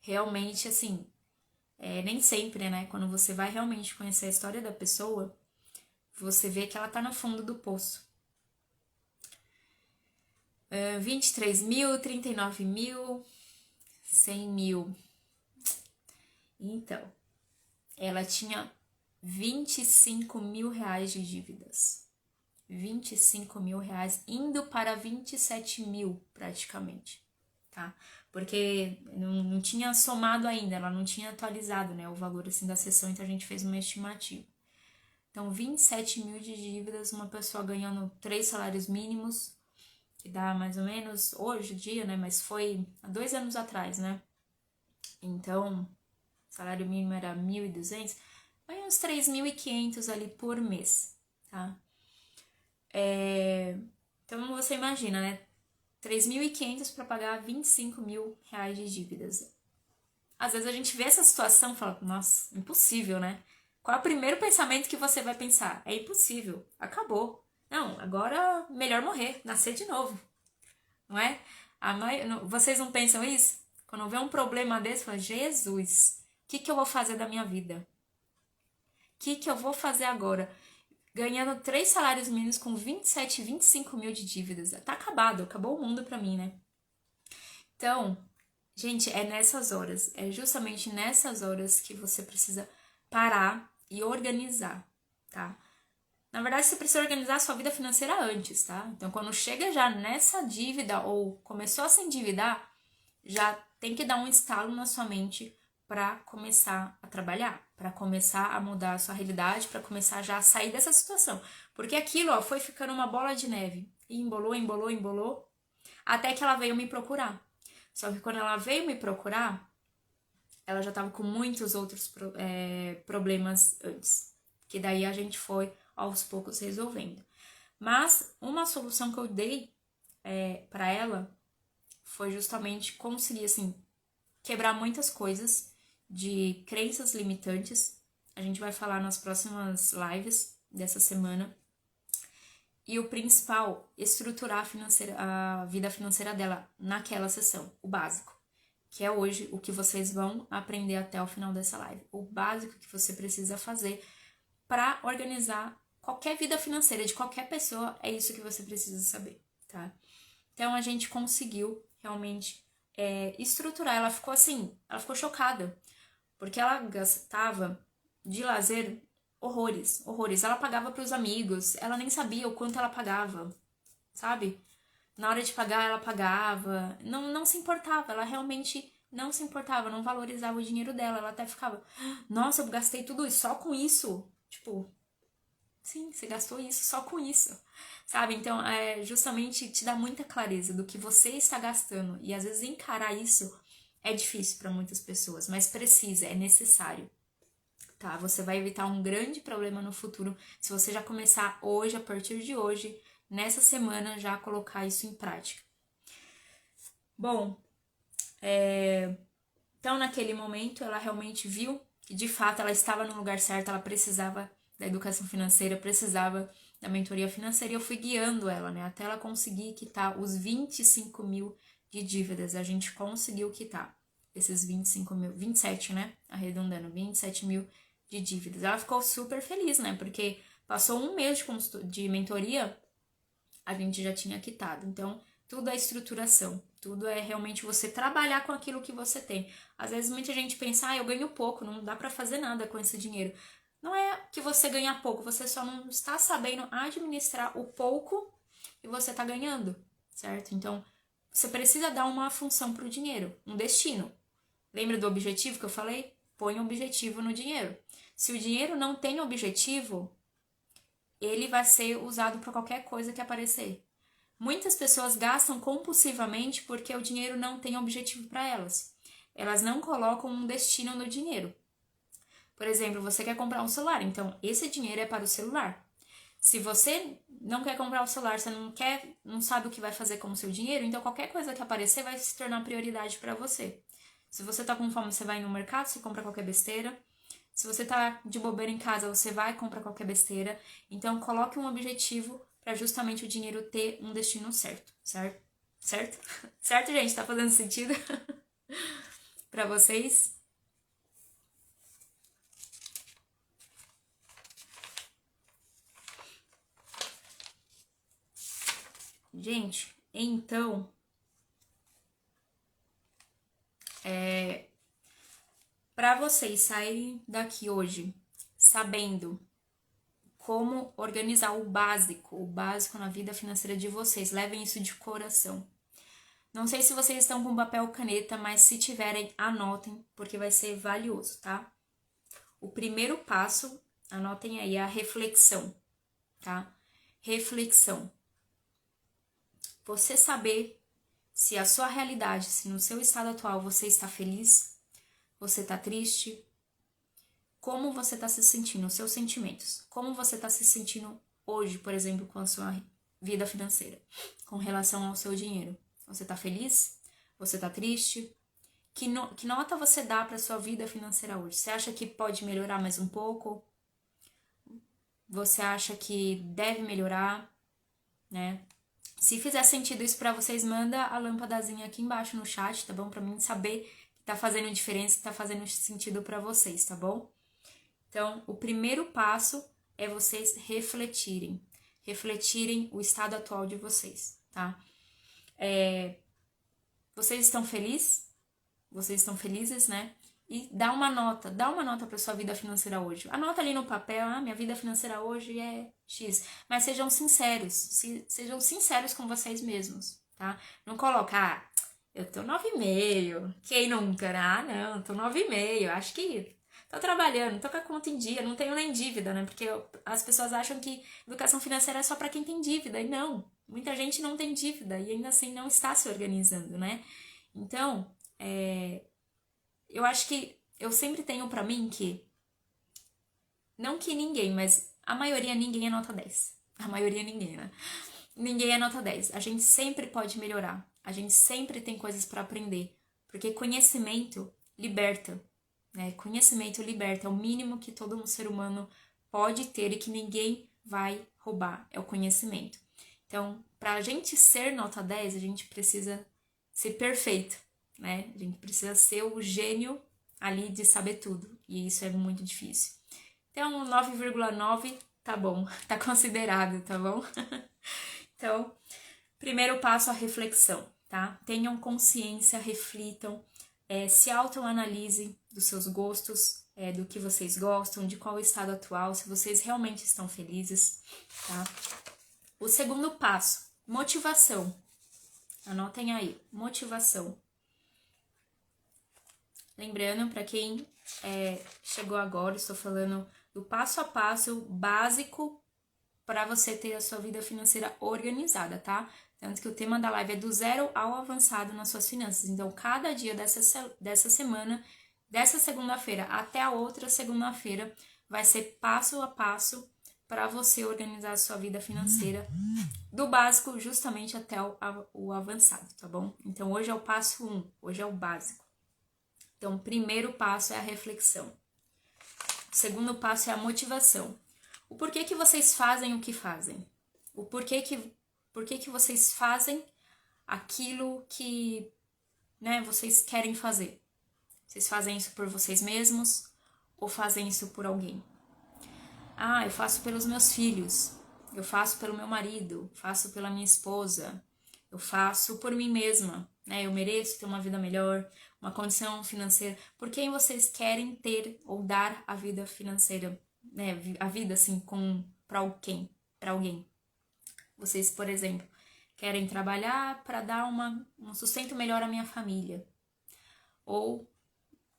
Realmente, assim, nem sempre, né? Quando você vai realmente conhecer a história da pessoa, você vê que ela tá no fundo do poço. 23 mil, 39 mil, 100 mil. Então, ela tinha 25 mil reais de dívidas. 25 mil reais, indo para 27 mil praticamente, tá? Porque não tinha somado ainda, ela não tinha atualizado, né, o valor assim da sessão, então a gente fez uma estimativa. Então, 27 mil de dívidas, uma pessoa ganhando 3 salários mínimos, que dá mais ou menos hoje em dia, né, mas foi há 2 anos atrás, né? Então, o salário mínimo era 1.200, vai uns 3.500 ali por mês, tá? Então você imagina, né? 3.500 para pagar 25 mil reais de dívidas. Às vezes a gente vê essa situação e fala, nossa, impossível, né? Qual é o primeiro pensamento que você vai pensar? É impossível, acabou. Não, agora melhor morrer, nascer de novo, não é? Vocês não pensam isso? Quando vê um problema desse, fala, Jesus, o que eu vou fazer da minha vida? O que eu vou fazer agora? Ganhando 3 salários mínimos com 27, 25 mil de dívidas. Tá acabado, acabou o mundo pra mim, né? Então, gente, é nessas horas, é justamente nessas horas que você precisa parar e organizar, tá? Na verdade, você precisa organizar a sua vida financeira antes, tá? Então, quando chega já nessa dívida ou começou a se endividar, já tem que dar um estalo na sua mente para começar a trabalhar, para começar a mudar a sua realidade, para começar já a sair dessa situação. Porque aquilo, ó, foi ficando uma bola de neve. E embolou, embolou, embolou, até que ela veio me procurar. Só que quando ela veio me procurar, ela já estava com muitos outros problemas antes, que daí a gente foi aos poucos resolvendo. Mas uma solução que eu dei para ela foi justamente conseguir, assim, quebrar muitas coisas de crenças limitantes. A gente vai falar nas próximas lives dessa semana. E o principal, estruturar a vida financeira dela naquela sessão, o básico, que é hoje o que vocês vão aprender até o final dessa live. O básico que você precisa fazer para organizar qualquer vida financeira de qualquer pessoa, é isso que você precisa saber, tá? Então, a gente conseguiu realmente estruturar. Ela ficou assim, ela ficou chocada, porque ela gastava de lazer horrores. Ela pagava para os amigos, ela nem sabia o quanto ela pagava, sabe? Na hora de pagar, ela pagava, não se importava, ela realmente não se importava, não valorizava o dinheiro dela. Ela até ficava, nossa, eu gastei tudo isso só com isso. Tipo, sim, você gastou isso só com isso, sabe? Então, justamente te dá muita clareza do que você está gastando. E às vezes encarar isso é difícil para muitas pessoas, mas precisa, é necessário, tá? Você vai evitar um grande problema no futuro se você já começar hoje, a partir de hoje, nessa semana, já colocar isso em prática. Bom, então naquele momento ela realmente viu que de fato ela estava no lugar certo, ela precisava da educação financeira, precisava da mentoria financeira, e eu fui guiando ela, né, até ela conseguir quitar os 25 mil de dívidas. A gente conseguiu quitar esses 25 mil, 27, né, arredondando, 27 mil de dívidas. Ela ficou super feliz, né, porque passou um mês de mentoria, a gente já tinha quitado. Então, tudo é estruturação, tudo é realmente você trabalhar com aquilo que você tem. Às vezes muita gente pensa, eu ganho pouco, não dá pra fazer nada com esse dinheiro. Não é que você ganha pouco, você só não está sabendo administrar o pouco que você tá ganhando, certo? Então, você precisa dar uma função pro dinheiro, um destino. Lembra do objetivo que eu falei? Põe um objetivo no dinheiro. Se o dinheiro não tem objetivo, ele vai ser usado para qualquer coisa que aparecer. Muitas pessoas gastam compulsivamente porque o dinheiro não tem objetivo para elas. Elas não colocam um destino no dinheiro. Por exemplo, você quer comprar um celular, então esse dinheiro é para o celular. Se você não quer comprar o celular, você não sabe o que vai fazer com o seu dinheiro, então qualquer coisa que aparecer vai se tornar prioridade para você. Se você tá com fome, você vai no mercado, você compra qualquer besteira. Se você tá de bobeira em casa, você vai comprar qualquer besteira. Então coloque um objetivo para justamente o dinheiro ter um destino certo, certo? Certo? Certo, gente? Tá fazendo sentido para vocês? Gente, então, para vocês saírem daqui hoje sabendo como organizar o básico na vida financeira de vocês, levem isso de coração. Não sei se vocês estão com papel ou caneta, mas se tiverem, anotem, porque vai ser valioso, tá? O primeiro passo, anotem aí, é a reflexão, tá? Reflexão. Você saber se a sua realidade, se no seu estado atual você está feliz, você está triste, como você está se sentindo, os seus sentimentos, como você está se sentindo hoje, por exemplo, com a sua vida financeira, com relação ao seu dinheiro. Você está feliz? Você está triste? Que nota você dá para sua vida financeira hoje? Você acha que pode melhorar mais um pouco? Você acha que deve melhorar, né? Se fizer sentido isso para vocês, manda a lâmpadazinha aqui embaixo no chat, tá bom? Para mim saber que tá fazendo diferença, que tá fazendo sentido para vocês, tá bom? Então, o primeiro passo é vocês refletirem o estado atual de vocês, tá? Vocês estão felizes? Vocês estão felizes, né? E dá uma nota para sua vida financeira hoje. Anota ali no papel, minha vida financeira hoje é X. Mas sejam sinceros com vocês mesmos, tá? Não coloca, eu tô 9,5. Quem nunca, né? Não, tô 9,5. Acho que tô trabalhando, tô com a conta em dia, não tenho nem dívida, né? Porque as pessoas acham que educação financeira é só para quem tem dívida. E não, muita gente não tem dívida e ainda assim não está se organizando, né? Então, eu acho que eu sempre tenho pra mim que, não que ninguém, mas a maioria ninguém é nota 10. A maioria ninguém, né? Ninguém é nota 10. A gente sempre pode melhorar. A gente sempre tem coisas pra aprender. Porque conhecimento liberta, né? Conhecimento liberta. É o mínimo que todo um ser humano pode ter e que ninguém vai roubar. É o conhecimento. Então, pra gente ser nota 10, a gente precisa ser perfeito, né? A gente precisa ser o gênio ali de saber tudo. E isso é muito difícil. Então, 9,9 tá bom, tá considerado, tá bom? Então, primeiro passo, a reflexão, tá? Tenham consciência, reflitam, se autoanalisem dos seus gostos, do que vocês gostam, de qual estado atual, se vocês realmente estão felizes, tá? O segundo passo, motivação. Anotem aí, motivação. Lembrando, para quem chegou agora, estou falando do passo a passo básico para você ter a sua vida financeira organizada, tá? Tanto que o tema da live é do zero ao avançado nas suas finanças. Então, cada dia dessa semana, dessa segunda-feira até a outra segunda-feira, vai ser passo a passo para você organizar a sua vida financeira do básico justamente até o avançado, tá bom? Então, hoje é o passo 1, hoje é o básico. Então, o primeiro passo é a reflexão. O segundo passo é a motivação. O porquê que vocês fazem o que fazem? O porquê que vocês fazem aquilo que, né, vocês querem fazer? Vocês fazem isso por vocês mesmos ou fazem isso por alguém? Ah, eu faço pelos meus filhos, eu faço pelo meu marido, faço pela minha esposa, eu faço por mim mesma, né? Eu mereço ter uma vida melhor, uma condição financeira. Por quem vocês querem ter ou dar a vida financeira, né? A vida assim para alguém. Vocês, por exemplo, querem trabalhar para dar um sustento melhor à minha família. Ou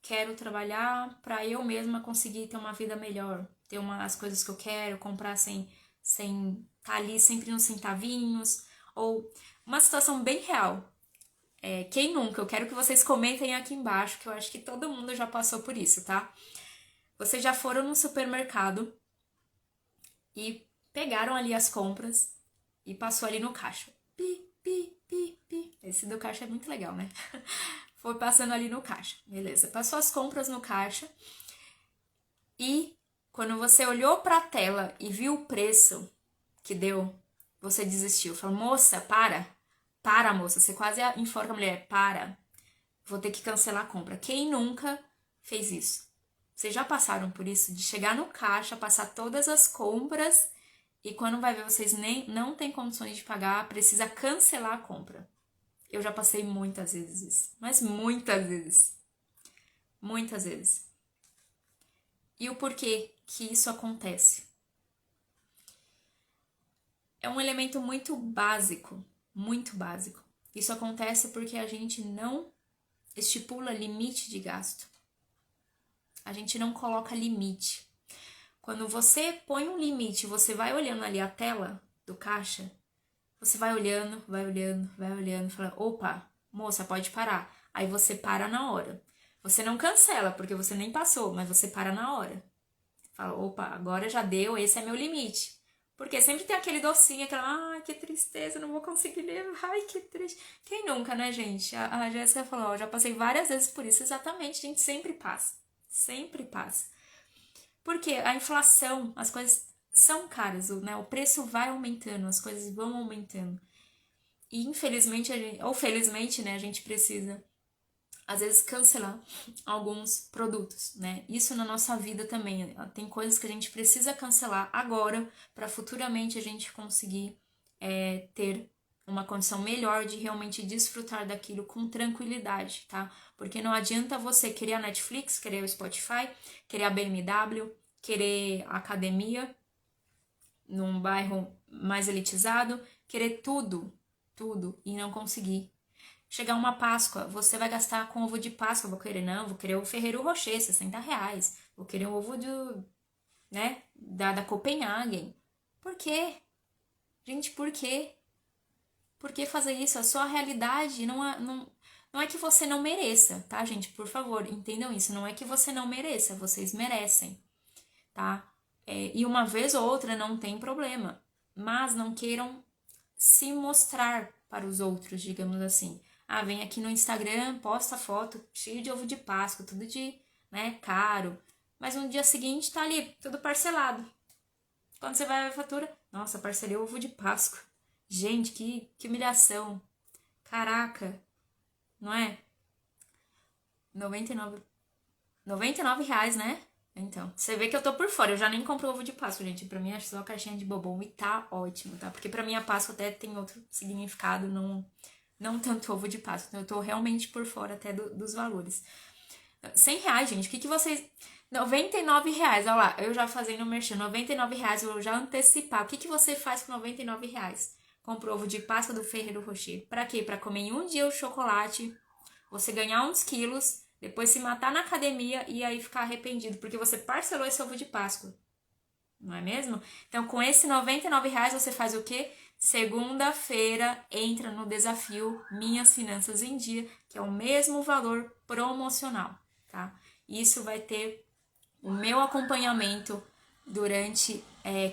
quero trabalhar para eu mesma conseguir ter uma vida melhor, ter as coisas que eu quero, comprar sem estar ali sempre nos centavinhos. Ou uma situação bem real. Quem nunca? Eu quero que vocês comentem aqui embaixo, que eu acho que todo mundo já passou por isso, tá? Vocês já foram no supermercado e pegaram ali as compras e passou ali no caixa. Pi, pi, pi, pi. Esse do caixa é muito legal, né? Foi passando ali no caixa. Beleza. Passou as compras no caixa e quando você olhou pra tela e viu o preço que deu, você desistiu. Falou, moça, para, moça. Você quase enforca a mulher. Para. Vou ter que cancelar a compra. Quem nunca fez isso? Vocês já passaram por isso? De chegar no caixa, passar todas as compras e quando vai ver vocês não têm condições de pagar, precisa cancelar a compra. Eu já passei muitas vezes isso. Mas muitas vezes. Muitas vezes. E o porquê que isso acontece? É um elemento muito básico. Muito básico. Isso acontece porque a gente não estipula limite de gasto. A gente não coloca limite. Quando você põe um limite, você vai olhando ali a tela do caixa, você vai olhando, fala, opa, moça, pode parar. Aí você para na hora. Você não cancela, porque você nem passou, mas você para na hora. Fala, opa, agora já deu, esse é meu limite. Porque sempre tem aquele docinho, aquela, ai, que tristeza, não vou conseguir ler, ai, que triste. Quem nunca, né, gente? A Jéssica falou, ó, já passei várias vezes por isso, exatamente, a gente sempre passa. Sempre passa. Porque a inflação, as coisas são caras, né? O preço vai aumentando, as coisas vão aumentando. E infelizmente, ou felizmente, né, a gente precisa, às vezes, cancelar alguns produtos, né? Isso na nossa vida também. Tem coisas que a gente precisa cancelar agora para futuramente a gente conseguir ter uma condição melhor de realmente desfrutar daquilo com tranquilidade, tá? Porque não adianta você querer a Netflix, querer o Spotify, querer a BMW, querer a academia num bairro mais elitizado, querer tudo e não conseguir. Chegar uma Páscoa, você vai gastar com ovo de Páscoa, vou querer o Ferrero Rocher, R$60, vou querer o ovo da Copenhagen. Por quê? Gente, por quê? Por que fazer isso? A sua realidade Não é que você não mereça, tá, gente? Por favor, entendam isso. Não é que você não mereça, vocês merecem, tá? E uma vez ou outra não tem problema. Mas não queiram se mostrar para os outros, digamos assim. Ah, vem aqui no Instagram, posta foto cheio de ovo de Páscoa, tudo de, né, caro. Mas no dia seguinte tá ali, tudo parcelado. Quando você vai ver a fatura, nossa, parcelei o ovo de Páscoa. Gente, que humilhação. Caraca, não é? 99, R$ 99, né? Então, você vê que eu tô por fora. Eu já nem compro ovo de Páscoa, gente. Pra mim é só caixinha de bombom e tá ótimo, tá? Porque pra mim a Páscoa até tem outro significado, não tanto ovo de Páscoa. Então eu tô realmente por fora até dos valores. R$ 100, gente. O que vocês... R$ 99, olha lá. Eu já fazendo merchan. R$ 99, eu vou já antecipar. O que você faz com R$ 99? Compra o ovo de Páscoa do Ferrero Rocher. Pra quê? Pra comer em um dia o chocolate, você ganhar uns quilos, depois se matar na academia e aí ficar arrependido, porque você parcelou esse ovo de Páscoa. Não é mesmo? Então, com esse R$ 99, você faz o quê? Segunda-feira entra no desafio Minhas Finanças em Dia, que é o mesmo valor promocional, tá? Isso vai ter o meu acompanhamento durante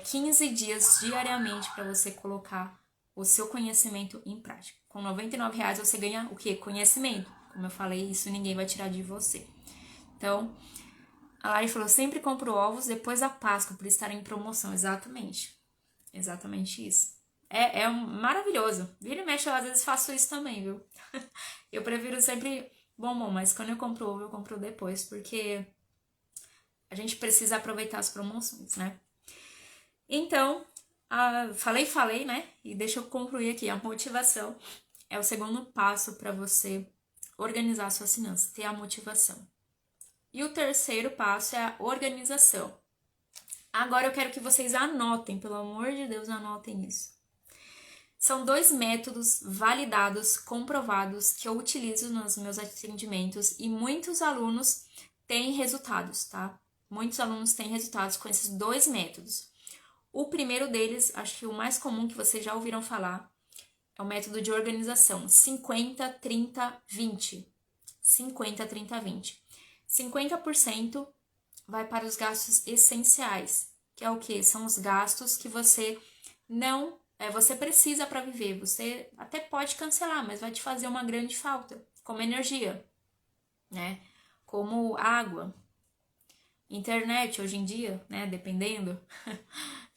15 dias diariamente para você colocar o seu conhecimento em prática. Com R$ 99 você ganha o quê? Conhecimento. Como eu falei, isso ninguém vai tirar de você. Então, a Lari falou, sempre compro ovos depois da Páscoa, por estar em promoção. Exatamente. Exatamente isso. É maravilhoso. Vira e mexe, eu às vezes faço isso também, viu? Eu prefiro sempre bombom, mas quando eu compro ovo, eu compro depois, porque a gente precisa aproveitar as promoções, né? Então, falei, né? E deixa eu concluir aqui. A motivação é o segundo passo para você organizar suas finanças, ter a motivação. E o terceiro passo é a organização. Agora eu quero que vocês anotem, pelo amor de Deus, anotem isso. São 2 métodos validados, comprovados, que eu utilizo nos meus atendimentos e muitos alunos têm resultados, tá? Muitos alunos têm resultados com esses 2 métodos. O primeiro deles, acho que o mais comum que vocês já ouviram falar, é o método de organização 50, 30, 20. 50, 30, 20. 50% vai para os gastos essenciais, que é o quê? São os gastos que você você precisa para viver. Você até pode cancelar, mas vai te fazer uma grande falta, como energia, né? Como água, internet hoje em dia, né? Dependendo.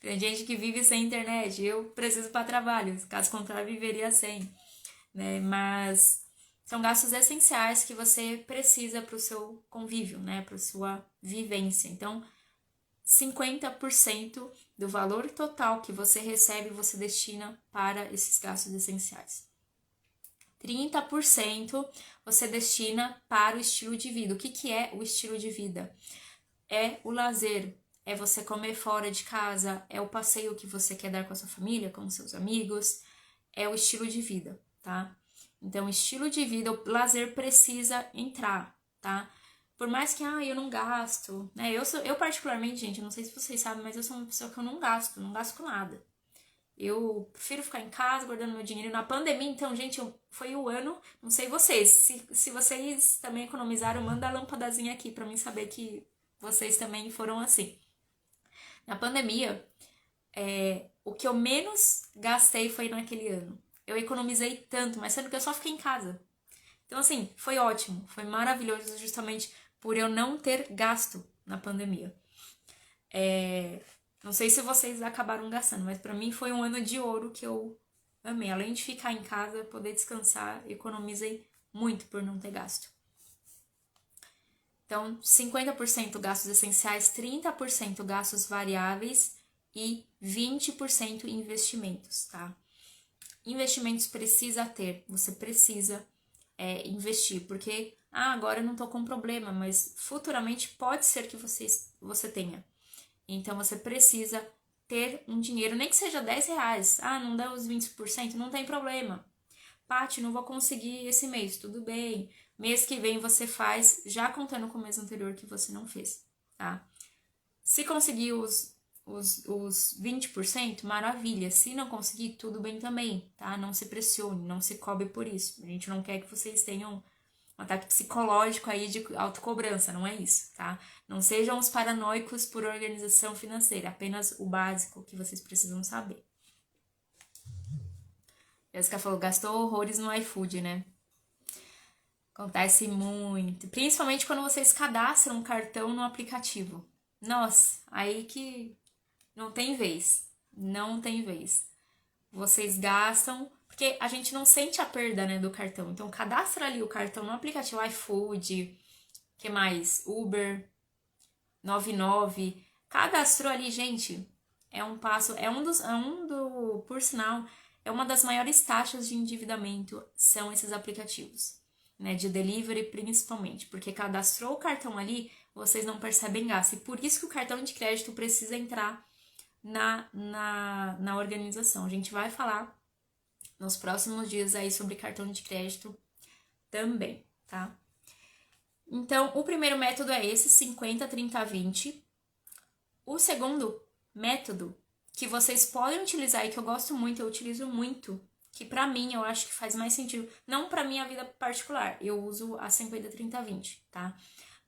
Tem gente que vive sem internet. Eu preciso para trabalho, caso contrário, viveria sem, né? Mas são gastos essenciais que você precisa para o seu convívio, né? Para a sua vivência. Então, 50% do valor total que você recebe, você destina para esses gastos essenciais. 30% você destina para o estilo de vida. O que é o estilo de vida? É o lazer, é você comer fora de casa, é o passeio que você quer dar com a sua família, com os seus amigos, é o estilo de vida, tá? Então, estilo de vida, o lazer precisa entrar, tá? Por mais que, eu não gasto, né? Eu particularmente, gente, eu não sei se vocês sabem, mas eu sou uma pessoa que eu não gasto com nada. Eu prefiro ficar em casa, guardando meu dinheiro. Na pandemia, então, gente, foi o ano, não sei vocês, se vocês também economizaram, manda a lâmpadazinha aqui pra mim saber que vocês também foram assim. Na pandemia, o que eu menos gastei foi naquele ano. Eu economizei tanto, mas sendo que eu só fiquei em casa. Então, assim, foi ótimo, foi maravilhoso justamente por eu não ter gasto na pandemia. Não sei se vocês acabaram gastando, mas pra mim foi um ano de ouro que eu amei. Além de ficar em casa, poder descansar, economizei muito por não ter gasto. Então, 50% gastos essenciais, 30% gastos variáveis e 20% investimentos, tá? Investimentos precisa ter, você precisa investir, porque agora eu não tô com problema, mas futuramente pode ser que você tenha. Então você precisa ter um dinheiro, nem que seja R$ 10. Não dá os 20%, não tem problema. Paty, não vou conseguir esse mês, tudo bem. Mês que vem você faz, já contando com o mês anterior que você não fez, tá? Se conseguir os 20%, maravilha. Se não conseguir, tudo bem também, tá? Não se pressione, não se cobre por isso. A gente não quer que vocês tenham um ataque psicológico aí de autocobrança, não é isso, tá? Não sejam os paranoicos por organização financeira, apenas o básico que vocês precisam saber. Jéssica falou, gastou horrores no iFood, né? Acontece muito, principalmente quando vocês cadastram um cartão no aplicativo. Nossa, aí que não tem vez, não tem vez. Vocês gastam, porque a gente não sente a perda, né, do cartão. Então, cadastra ali o cartão no aplicativo iFood, que mais? Uber, 99. Cadastrou ali, gente, é um passo, por sinal, é uma das maiores taxas de endividamento, são esses aplicativos, né, de delivery principalmente, porque cadastrou o cartão ali, vocês não percebem gasto. E por isso que o cartão de crédito precisa entrar na organização. A gente vai falar nos próximos dias aí sobre cartão de crédito também, tá? Então, o primeiro método é esse, 50, 30, 20. O segundo método, que vocês podem utilizar e que eu gosto muito, eu utilizo muito, que pra mim eu acho que faz mais sentido, não pra minha vida particular, eu uso a 50, 30, 20, tá?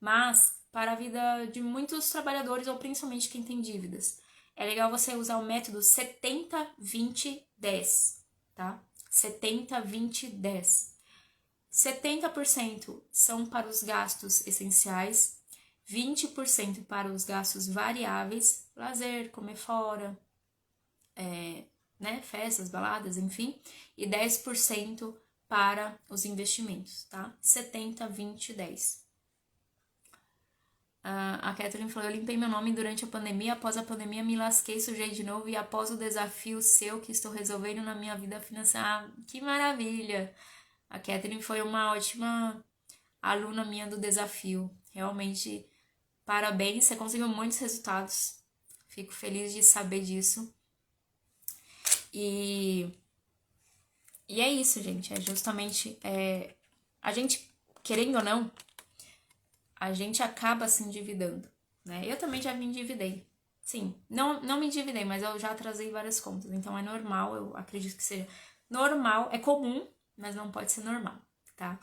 Mas para a vida de muitos trabalhadores ou principalmente quem tem dívidas, é legal você usar o método 70, 20, 10, tá? 70, 20, 10. 70% são para os gastos essenciais, 20% para os gastos variáveis, lazer, comer fora, né, festas, baladas, enfim, e 10% para os investimentos, tá? 70, 20, 10. A Catherine falou, eu limpei meu nome durante a pandemia, após a pandemia me lasquei, sujei de novo e após o desafio seu que estou resolvendo na minha vida financeira. Ah, que maravilha! A Catherine foi uma ótima aluna minha do desafio. Realmente, parabéns, você conseguiu muitos resultados. Fico feliz de saber disso. E é isso, gente. É justamente... a gente, querendo ou não, a gente acaba se endividando, né? Eu também já me endividei. Sim, não me endividei, mas eu já atrasei várias contas. Então é normal, eu acredito que seja normal. É comum, mas não pode ser normal, tá?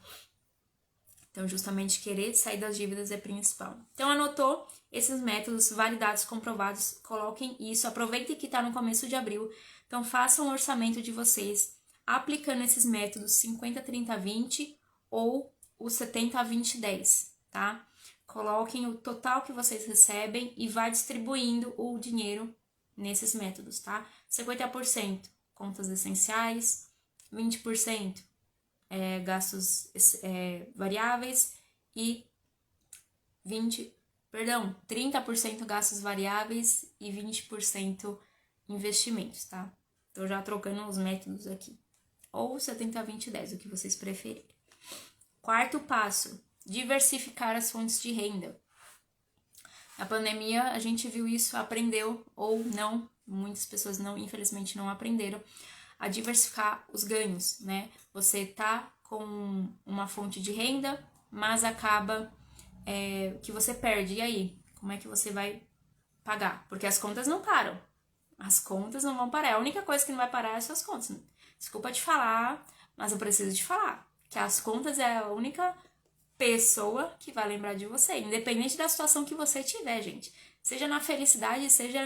Então, justamente, querer sair das dívidas é principal. Então, anotou esses métodos validados, comprovados, coloquem isso. Aproveitem que está no começo de abril. Então, façam um orçamento de vocês, aplicando esses métodos 50, 30, 20 ou o 70, 20, 10, tá? Coloquem o total que vocês recebem e vai distribuindo o dinheiro nesses métodos, tá? 50% contas essenciais, 20% gastos variáveis e 30% gastos variáveis e 20% investimentos, tá? Tô já trocando os métodos aqui. Ou 70, 20, 10, o que vocês preferirem. Quarto passo, diversificar as fontes de renda. Na pandemia, a gente viu isso, aprendeu ou não, muitas pessoas não, infelizmente não aprenderam a diversificar os ganhos, né? Você tá com uma fonte de renda, mas acaba que você perde. E aí? Como é que você vai pagar? Porque as contas não param. As contas não vão parar. A única coisa que não vai parar é as suas contas. Desculpa te falar, mas eu preciso te falar. Que as contas é a única pessoa que vai lembrar de você. Independente da situação que você tiver, gente. Seja na felicidade, seja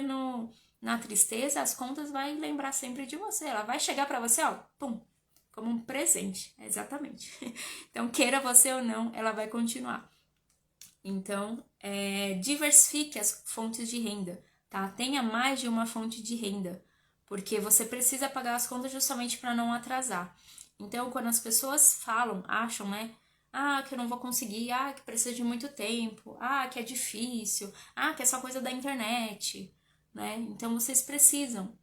na tristeza, as contas vai lembrar sempre de você. Ela vai chegar pra você, ó, pum, como um presente. Exatamente. Então, queira você ou não, ela vai continuar. Então, diversifique as fontes de renda, tá? Tenha mais de uma fonte de renda, porque você precisa pagar as contas justamente para não atrasar. Então, quando as pessoas falam, acham, né? Ah, que eu não vou conseguir, ah, que precisa de muito tempo, ah, que é difícil, ah, que é só coisa da internet, né? Então, vocês precisam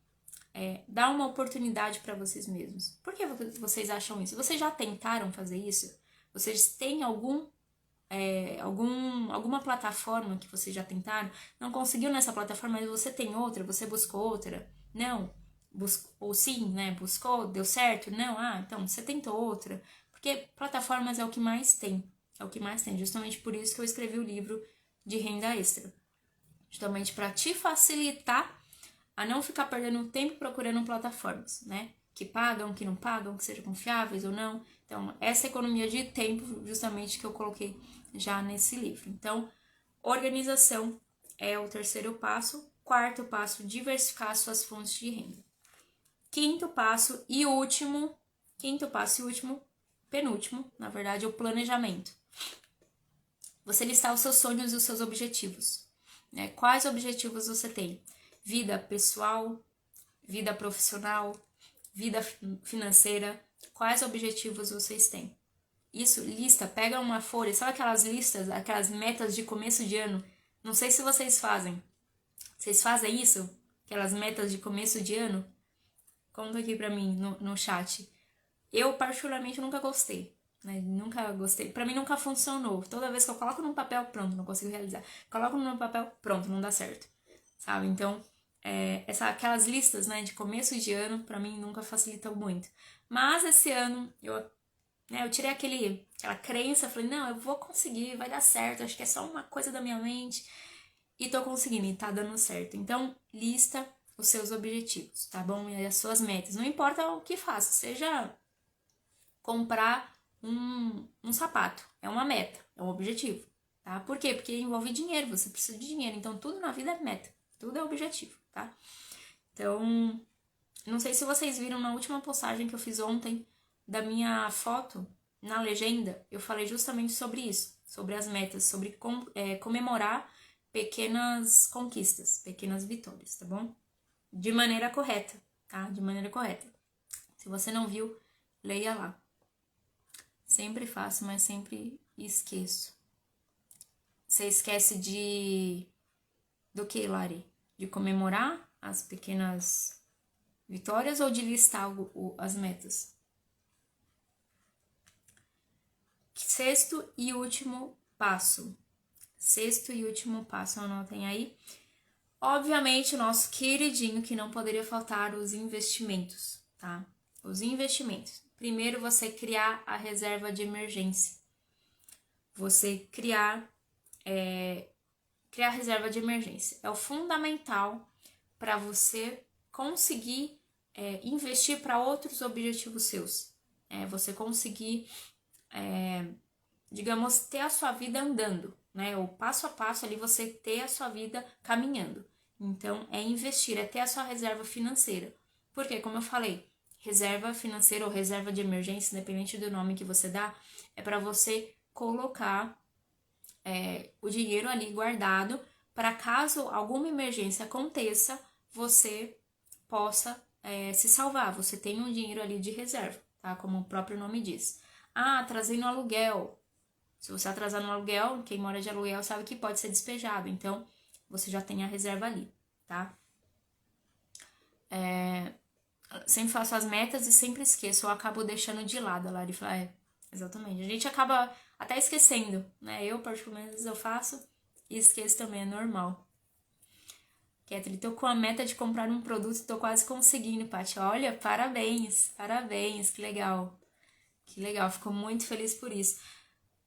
dar uma oportunidade para vocês mesmos. Por que vocês acham isso? Vocês já tentaram fazer isso? Vocês têm alguma plataforma que vocês já tentaram? Não conseguiu nessa plataforma, mas você tem outra? Você buscou outra? Não. Ou sim, né? Buscou, deu certo? Não. Ah, então você tentou outra. Porque plataformas é o que mais tem. É o que mais tem. Justamente por isso que eu escrevi o livro de renda extra. Justamente para te facilitar a não ficar perdendo tempo procurando plataformas, né? que pagam, que não pagam, que sejam confiáveis ou não. Então, essa economia de tempo, justamente, que eu coloquei já nesse livro. Então, organização é o terceiro passo. Quarto passo, diversificar suas fontes de renda. Quinto passo e último, penúltimo, na verdade, é o planejamento. Você listar os seus sonhos e os seus objetivos. Né? Quais objetivos você tem? Vida pessoal, vida profissional, vida financeira. Quais objetivos vocês têm? Isso, lista, pega uma folha, sabe aquelas listas, aquelas metas de começo de ano? Não sei se vocês fazem. Vocês fazem isso? Aquelas metas de começo de ano? Conta aqui pra mim no chat. Eu, particularmente, nunca gostei. Né? Nunca gostei. Pra mim, nunca funcionou. Toda vez que eu coloco num papel, pronto, não consigo realizar. Coloco no papel, pronto, não dá certo. Sabe? Então, aquelas listas, né, de começo de ano, pra mim, nunca facilitam muito. Mas esse ano, eu tirei aquela crença, falei, não, eu vou conseguir, vai dar certo, acho que é só uma coisa da minha mente. E tô conseguindo, e tá dando certo. Então, lista os seus objetivos, tá bom? E as suas metas. Não importa o que faça, seja comprar um sapato. É uma meta, é um objetivo, tá? Por quê? Porque envolve dinheiro, você precisa de dinheiro. Então, tudo na vida é meta, tudo é objetivo, tá? Então, não sei se vocês viram na última postagem que eu fiz ontem da minha foto, na legenda, eu falei justamente sobre isso, sobre as metas, sobre comemorar pequenas conquistas, pequenas vitórias, tá bom? De maneira correta, tá? De maneira correta. Se você não viu, leia lá. Sempre faço, mas sempre esqueço. Você esquece do que, Lari? De comemorar as pequenas vitórias ou de listar as metas? Sexto e último passo. Anotem aí. Obviamente, o nosso queridinho que não poderia faltar, os investimentos, tá? Os investimentos. Primeiro, você criar a reserva de emergência. Você criar a reserva de emergência. É o fundamental para você conseguir investir para outros objetivos seus. Você conseguir, digamos, ter a sua vida andando, né? O passo a passo ali, você ter a sua vida caminhando. Então, é investir, é ter a sua reserva financeira. Porque, como eu falei, reserva financeira ou reserva de emergência, independente do nome que você dá, é para você colocar o dinheiro ali guardado para caso alguma emergência aconteça, você possa se salvar. Você tem um dinheiro ali de reserva, tá? Como o próprio nome diz. Atrasei no aluguel. Se você atrasar no aluguel, quem mora de aluguel sabe que pode ser despejado. Então, você já tem a reserva ali, tá? Sempre faço as metas e sempre esqueço. Eu acabo deixando de lado. A Lari fala, exatamente. A gente acaba até esquecendo, né? Eu, particularmente, eu faço e esqueço também, é normal. Kathleen, tô com a meta de comprar um produto e tô quase conseguindo, Paty. Olha, parabéns, que legal. Que legal, fico muito feliz por isso.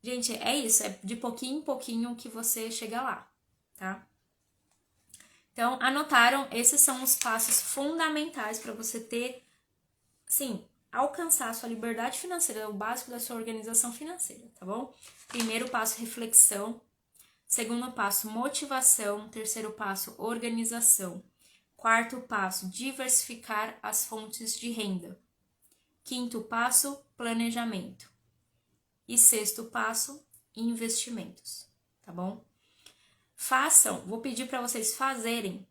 Gente, é isso, é de pouquinho em pouquinho que você chega lá, tá? Então, anotaram? Esses são os passos fundamentais para você ter, sim, alcançar a sua liberdade financeira, o básico da sua organização financeira, tá bom? Primeiro passo, reflexão. Segundo passo, motivação. Terceiro passo, organização. Quarto passo, diversificar as fontes de renda. Quinto passo, planejamento. E sexto passo, investimentos, tá bom? Vou pedir para vocês fazerem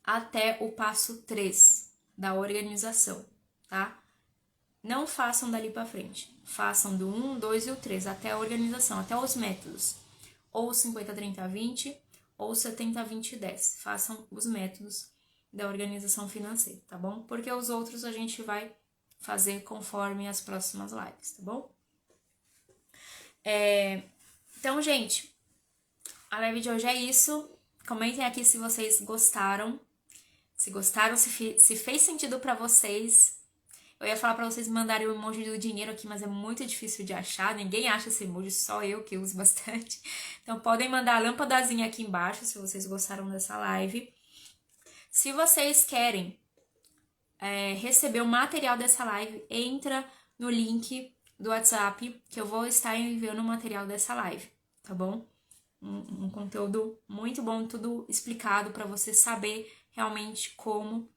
até o passo 3 da organização, tá? Não façam dali para frente. Façam do 1, 2 e o 3, até a organização, até os métodos. Ou 50, 30, 20, ou 70, 20, 10. Façam os métodos da organização financeira, tá bom? Porque os outros a gente vai fazer conforme as próximas lives, tá bom? Então, gente, a live de hoje é isso. Comentem aqui se vocês gostaram. Se gostaram, se fez sentido pra vocês. Eu ia falar pra vocês mandarem o emoji do dinheiro aqui, mas é muito difícil de achar. Ninguém acha esse emoji, só eu que uso bastante. Então, podem mandar a lâmpadazinha aqui embaixo, se vocês gostaram dessa live. Se vocês querem receber o material dessa live, entra no link do WhatsApp que eu vou estar enviando o material dessa live, tá bom? Um conteúdo muito bom, tudo explicado para você saber realmente como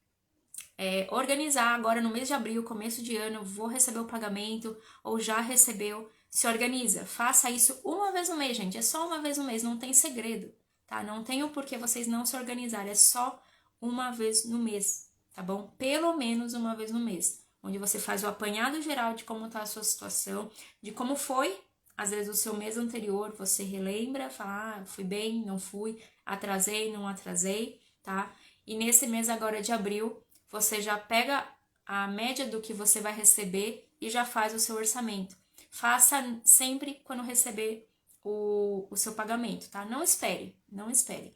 organizar. Agora no mês de abril, começo de ano, vou receber o pagamento ou já recebeu, se organiza. Faça isso uma vez no mês, gente, é só uma vez no mês, não tem segredo, tá? Não tem o porquê vocês não se organizarem, é só uma vez no mês, tá bom? Pelo menos uma vez no mês, onde você faz o apanhado geral de como tá a sua situação, de como foi, às vezes, o seu mês anterior, você relembra, fala, fui bem, não fui, atrasei, não atrasei, tá? E nesse mês agora de abril, você já pega a média do que você vai receber e já faz o seu orçamento. Faça sempre quando receber o seu pagamento, tá? Não espere, não espere.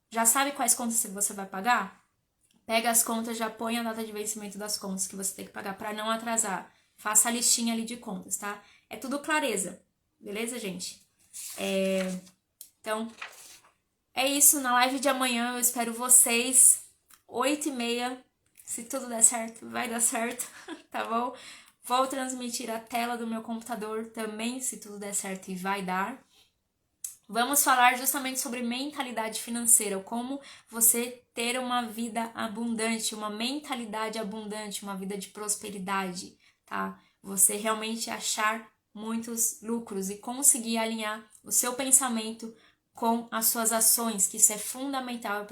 Já sabe quais contas você vai pagar? Pega as contas, já põe a data de vencimento das contas que você tem que pagar para não atrasar. Faça a listinha ali de contas, tá? É tudo clareza, beleza, gente? Então, é isso. Na live de amanhã eu espero vocês, 8h30. Se tudo der certo, vai dar certo, tá bom? Vou transmitir a tela do meu computador também, se tudo der certo, e vai dar. Vamos falar justamente sobre mentalidade financeira, como você ter uma vida abundante, uma mentalidade abundante, uma vida de prosperidade, tá? Você realmente achar muitos lucros e conseguir alinhar o seu pensamento com as suas ações, que isso é fundamental,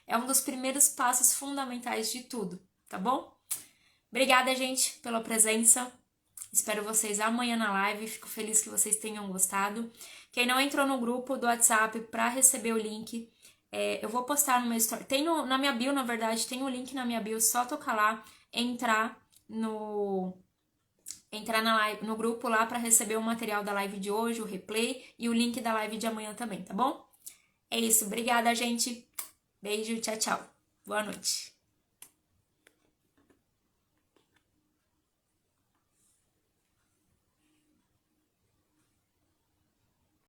é um dos primeiros passos fundamentais de tudo, tá bom? Obrigada, gente, pela presença. Espero vocês amanhã na live. Fico feliz que vocês tenham gostado. Quem não entrou no grupo do WhatsApp para receber o link, eu vou postar no meu story. Tem na minha bio, na verdade, tem o link na minha bio. Só tocar lá, entrar na live, no grupo lá para receber o material da live de hoje, o replay e o link da live de amanhã também, tá bom? É isso. Obrigada, gente. Beijo, tchau, tchau. Boa noite.